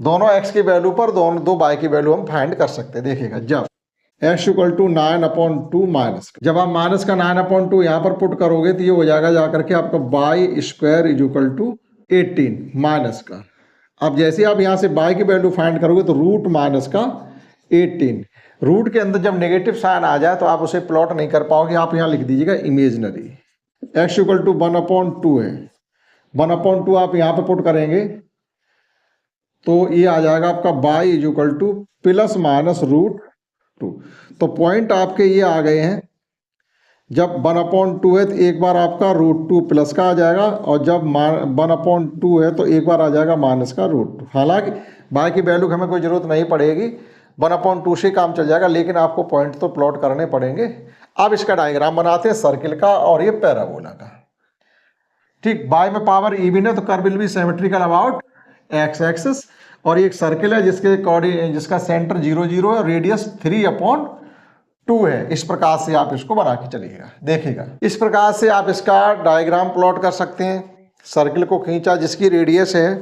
दोनों x की वैल्यू पर दोनों दो y की वैल्यू हम फाइंड कर सकते हैं। देखिएगा जब x इक्वल टू 9/2 माइनस, जब आप माइनस का 9/2 यहाँ पर पुट करोगे तो ये हो जाएगा जाकर के आपका y square is equal to 18 minus का। अब जैसे आप यहाँ से y की वैल्यू फाइंड करोगे तो रूट माइनस का 18, रूट के अंदर जब नेगेटिव साइन आ जाए तो आप उसे प्लॉट नहीं कर पाओगे, आप यहाँ लिख दीजिएगा इमेजनरी। x इक्वल टू 1/2 है, 1/2 आप यहाँ पे पुट करेंगे तो ये आ जाएगा आपका y is equal to plus minus root 2। तो पॉइंट आपके ये आ गए हैं, जब 1/2 है तो एक बार आपका रूट 2 प्लस का आ जाएगा, और जब 1/2 है तो एक बार आ जाएगा माइनस का रूट 2। हालांकि y की वैल्यू हमें कोई जरूरत नहीं पड़ेगी, 1/2 से काम चल जाएगा, लेकिन आपको पॉइंट तो प्लॉट करने पड़ेंगे। अब इसका डायग्राम बनाते हैं सर्किल का और ये पैराबोला का। ठीक, y में पावर इवन है तो curve will be symmetrical about x axis, और ये एक सर्किल है जिसका सेंटर 0 0 है, रेडियस 3/2 है। इस प्रकार से आप इसको बना के चलिएगा। देखिएगा इस प्रकार से आप इसका डायग्राम प्लॉट कर सकते हैं। सर्किल को खींचा जिसकी रेडियस है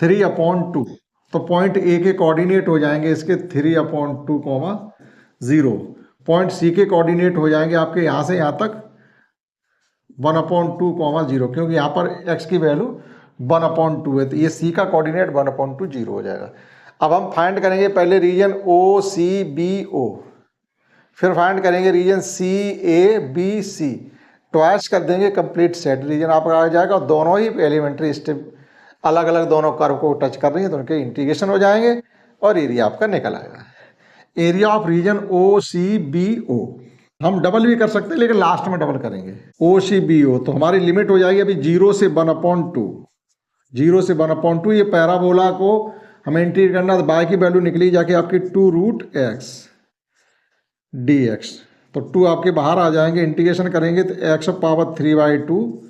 3/2। तो पॉइंट ए के कोऑर्डिनेट हो जाएंगे इसके 3/2, 0। पॉइंट सी के कोऑर्डिनेट हो जाएंगे आपके यहाँ से यहाँ तक 1/2, 0, क्योंकि यहाँ पर x की वैल्यू 1/2 है, तो ये c का कोऑर्डिनेट 1/2 0 हो जाएगा। अब हम फाइंड करेंगे पहले रीजन ओ सी बी ओ, फिर फाइंड करेंगे region C A B C, twice कर देंगे कंप्लीट सेट रीजन आपका आ जाएगा। और दोनों ही एलिमेंट्री स्टेप अलग अलग दोनों कर्व को टच कर रही है तो उनके इंटीग्रेशन हो जाएंगे और एरिया आपका निकल आएगा। Area of region O C B O, हम डबल भी कर सकते हैं लेकिन लास्ट में डबल करेंगे। ओ सी बी ओ, तो हमारी लिमिट हो जाएगी अभी 0 से 1/2, 0 से 1/2। ये पैराबोला को हमें इंटीग्रेट करना, तो बाय की वैल्यू निकली जाके आपकी 2√x dx, तो 2 आपके बाहर आ जाएंगे। इंटीग्रेशन करेंगे तो x पावर 3/2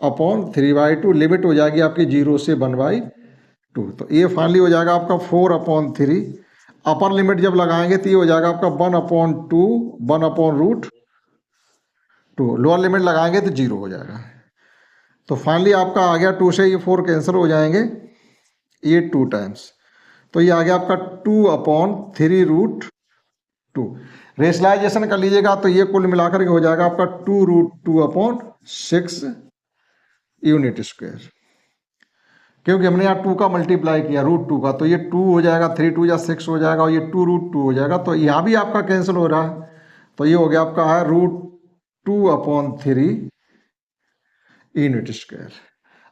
अपॉन 3/2, लिमिट हो जाएगी आपकी 0 से 1/2। तो ये फाइनली हो जाएगा आपका 4/3। अपर लिमिट जब लगाएंगे तो ये हो जाएगा आपका 1/2, 1/√2। लोअर लिमिट लगाएंगे तो 0 हो जाएगा। तो फाइनली आपका आ गया 2 से ये 4 कैंसिल हो जाएंगे, ये 2 टाइम्स, तो ये आ गया आपका 2/3√2। रेशनलाइजेशन कर लीजिएगा तो ये कुल मिलाकर के हो जाएगा आपका 2√2/6 यूनिट स्क्वायर, क्योंकि हमने यहाँ 2 का मल्टीप्लाई किया √2 का, तो ये 2 हो जाएगा, 3 2 या 6 हो जाएगा और ये 2√2 हो जाएगा। तो यहाँ भी आपका कैंसिल हो रहा है, तो ये हो गया आपका है √2/3 unit square.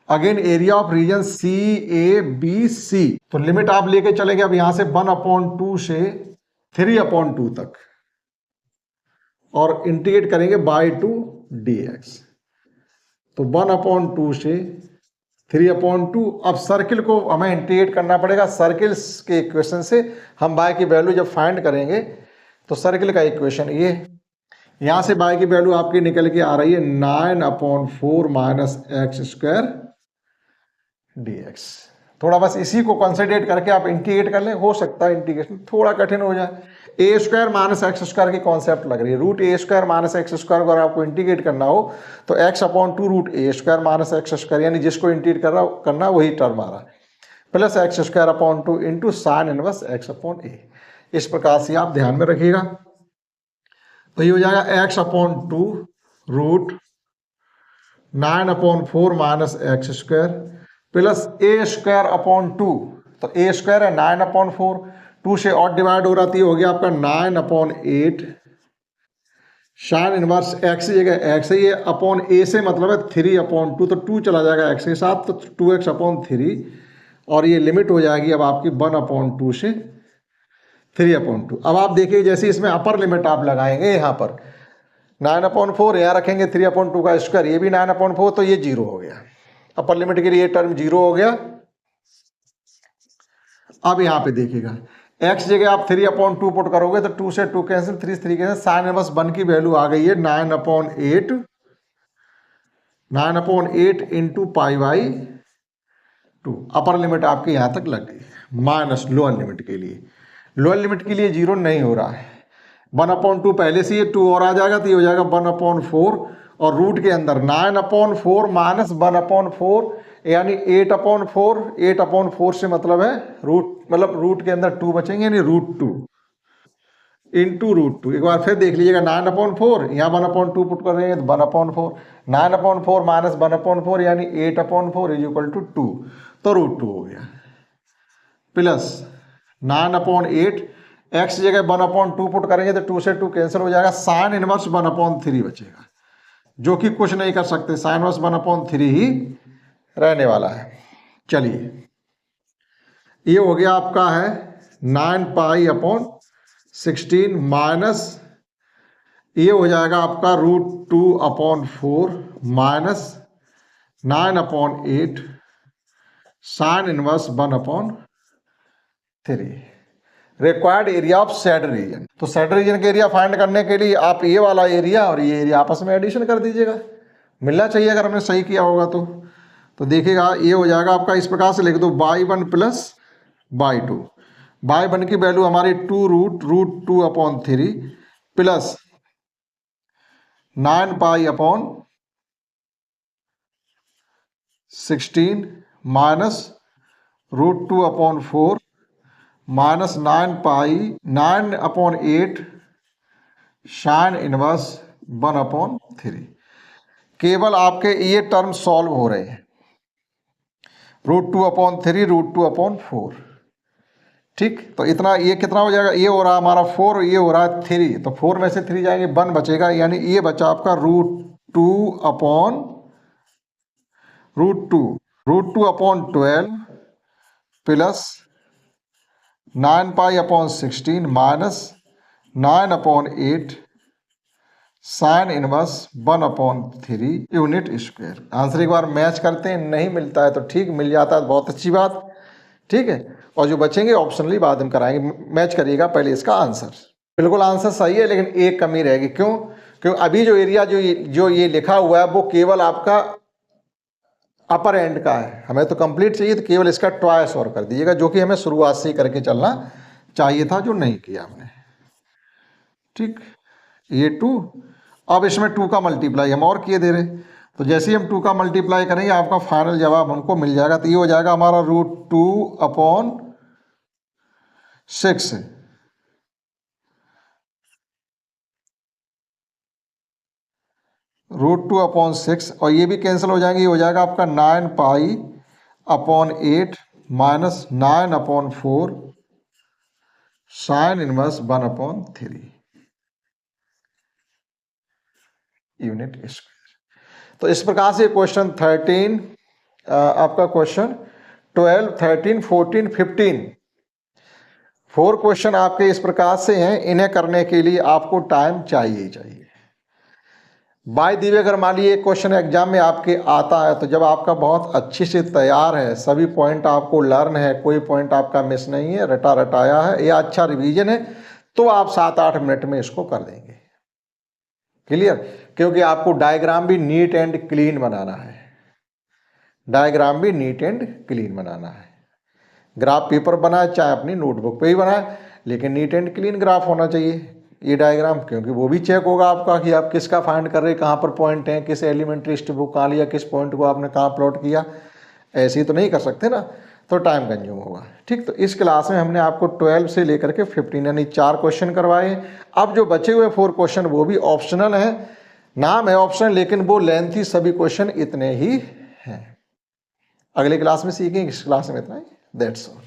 Again area of region C A B C, तो लिमिट आप लेके चलेंगे अब यहां से 1/2 से 3/2 तक और इंटीग्रेट करेंगे बाय 2 dx, तो 1/2 से 3/2। अब सर्किल को हमें इंटीग्रेट करना पड़ेगा। सर्किल के इक्वेशन से हम बाय की वैल्यू जब फाइंड करेंगे तो सर्किल का इक्वेशन ये, यहां से बाय की वैल्यू आपकी निकल के आ रही है 9/4 - x² dx। थोड़ा बस इसी को कंसिडरेट करके आप इंटीग्रेट कर लें, हो सकता है इंटीग्रेशन थोड़ा कठिन हो जाए। a² - x² की कॉन्सेप्ट लग रही है। √a² - x² अगर आपको इंटीग्रेट करना हो तो x/2 √a² - x², यानी जिसको इंटीग्रेट करना वही टर्म आ रहा है, plus x²/2 into sine inverse x/a। इस प्रकार से आप ध्यान में रखिएगा। तो ये हो जाएगा x/2 √9/4 - x² प्लस a²/2, तो a² है 9/4, 2 से और डिवाइड हो रहा थी, हो गया आपका 9/8 साइन इनवर्स x की जगह x है, ये अपॉन a से मतलब है 3/2, तो 2 चला जाएगा x के साथ, तो 2x/3 और ये लिमिट हो जाएगी अब आपकी 1/2 से 3/2। अब आप देखिए जैसे इसमें अपर लिमिट आप लगाएंगे यहाँ पर 9/4 यहाँ रखेंगे 3/2 का स्क्वायर, ये भी 9/4, तो ये 0 हो गया। अपर लिमिट के लिए ये टर्म 0 हो गया। अब यहाँ पे देखिएगा x जगह आप 3/2 पुट करोगे तो 2 से 2 कैंसिल, 3 से 3 कैंसिल, साइन इनवर्स 1 की वैल्यू आ गई है 9/8 इंटू π/2। अपर लिमिट आपके यहाँ तक लग गई, माइनस लोअर लिमिट के लिए। लोअर लिमिट के लिए 0 नहीं हो रहा है, 1/2 पहले से ये 2 और आ जाएगा तो ये हो जाएगा 1/4 और रूट के अंदर 9/4 माइनस 1/4 यानी 8/4। 8/4 से मतलब है रूट, मतलब रूट के अंदर 2 बचेंगे यानी √2 इंटू √2। एक बार फिर देख लीजिएगा 9/4, यहाँ 1/2 पुट कर देंगे तो 1/4, 9/4 माइनस 1/4 यानी 8/4 इज इक्वल टू 2, तो √2 हो गया, प्लस 9/8 x जगह 1/2 पुट करेंगे तो 2 से 2 कैंसिल हो जाएगा, साइन इनवर्स 1/3 बचेगा, जो कि कुछ नहीं कर सकते, साइन इनवर्स 1/3 ही रहने वाला है। चलिए ये हो गया आपका है 9π/16 माइनस ये हो जाएगा आपका √2/4 minus 9/8 sine inverse 1/3। Required area of sad region, तो सैड रीजन के एरिया फाइंड करने के लिए आप ये वाला एरिया और ये एरिया आपस में एडिशन कर दीजिएगा, मिलना चाहिए अगर हमने सही किया होगा तो देखिएगा ये हो जाएगा आपका, इस प्रकार से लिख दो y1 प्लस y2। y1 की वैल्यू हमारी 2√2/3 plus 9π/16 minus √2/4 minus 9/8 sine inverse 1/3। केवल आपके ये टर्म सॉल्व हो रहे हैं, √2/3 √2/4। ठीक, तो इतना ये कितना हो जाएगा, ये हो रहा है हमारा 4 और ये हो रहा है 3, तो 4 में से 3 जाएंगे 1 बचेगा, यानी ये बचा आपका √2/12 plus 9π/16 minus 9/8 sine inverse 1/3 unit square. Answer एक बार मैच करते हैं, नहीं मिलता है तो ठीक, मिल जाता है तो बहुत अच्छी बात। ठीक है, और जो बचेंगे ऑप्शनली बाद में कराएंगे। मैच करिएगा पहले इसका आंसर। बिल्कुल आंसर सही है, लेकिन एक कमी रहेगी। क्यों? क्योंकि अभी जो एरिया जो ये लिखा हुआ है वो केवल आपका अपर एंड का है, हमें तो कंप्लीट चाहिए, तो केवल इसका ट्वाइस और कर दीजिएगा, जो कि हमें शुरुआत से ही करके चलना चाहिए था, जो नहीं किया हमने। ठीक, ये 2, अब इसमें 2 का मल्टीप्लाई हम और किए दे रहे, तो जैसे ही हम 2 का मल्टीप्लाई करेंगे आपका फाइनल जवाब हमको मिल जाएगा। तो ये हो जाएगा हमारा √2/6 √2/6, और ये भी कैंसिल हो जाएंगे, ये हो जाएगा आपका 9π/8 minus 9/4 sine inverse 1/3 unit square. तो इस प्रकार से क्वेश्चन 13 आपका क्वेश्चन 12, 13, 14, 15 4 क्वेश्चन आपके इस प्रकार से हैं। इन्हें करने के लिए आपको टाइम चाहिए ही चाहिए। बाय द वे, अगर मान लीजिए क्वेश्चन एग्जाम में आपके आता है, तो जब आपका बहुत अच्छे से तैयार है, सभी पॉइंट आपको लर्न है, कोई पॉइंट आपका मिस नहीं है, रटा रटाया है, या अच्छा रिवीजन है, तो आप 7-8 मिनट में इसको कर देंगे क्लियर। क्योंकि आपको डायग्राम भी नीट एंड क्लीन बनाना है, डायग्राम भी नीट एंड क्लीन बनाना है। ग्राफ पेपर बनाए चाहे अपनी नोटबुक पे ही बनाए, लेकिन नीट एंड क्लीन ग्राफ होना चाहिए ये डायग्राम, क्योंकि वो भी चेक होगा आपका कि आप किसका फाइंड कर रहे हैं, कहाँ पर पॉइंट हैं, किस एलिमेंट्री स्टेप को कहाँ लिया, किस पॉइंट को आपने कहाँ प्लॉट किया। ऐसे ही तो नहीं कर सकते ना, तो टाइम कंज्यूम होगा। ठीक, तो इस क्लास में हमने आपको 12 से लेकर के 15 यानी 4 क्वेश्चन करवाए। अब जो बचे हुए 4 क्वेश्चन वो भी ऑप्शनल हैं, नाम है ऑप्शनल, लेकिन वो लेंथी सभी क्वेश्चन इतने ही हैं। अगले क्लास में सीखेंगे, इस क्लास में इतना ही। That's all.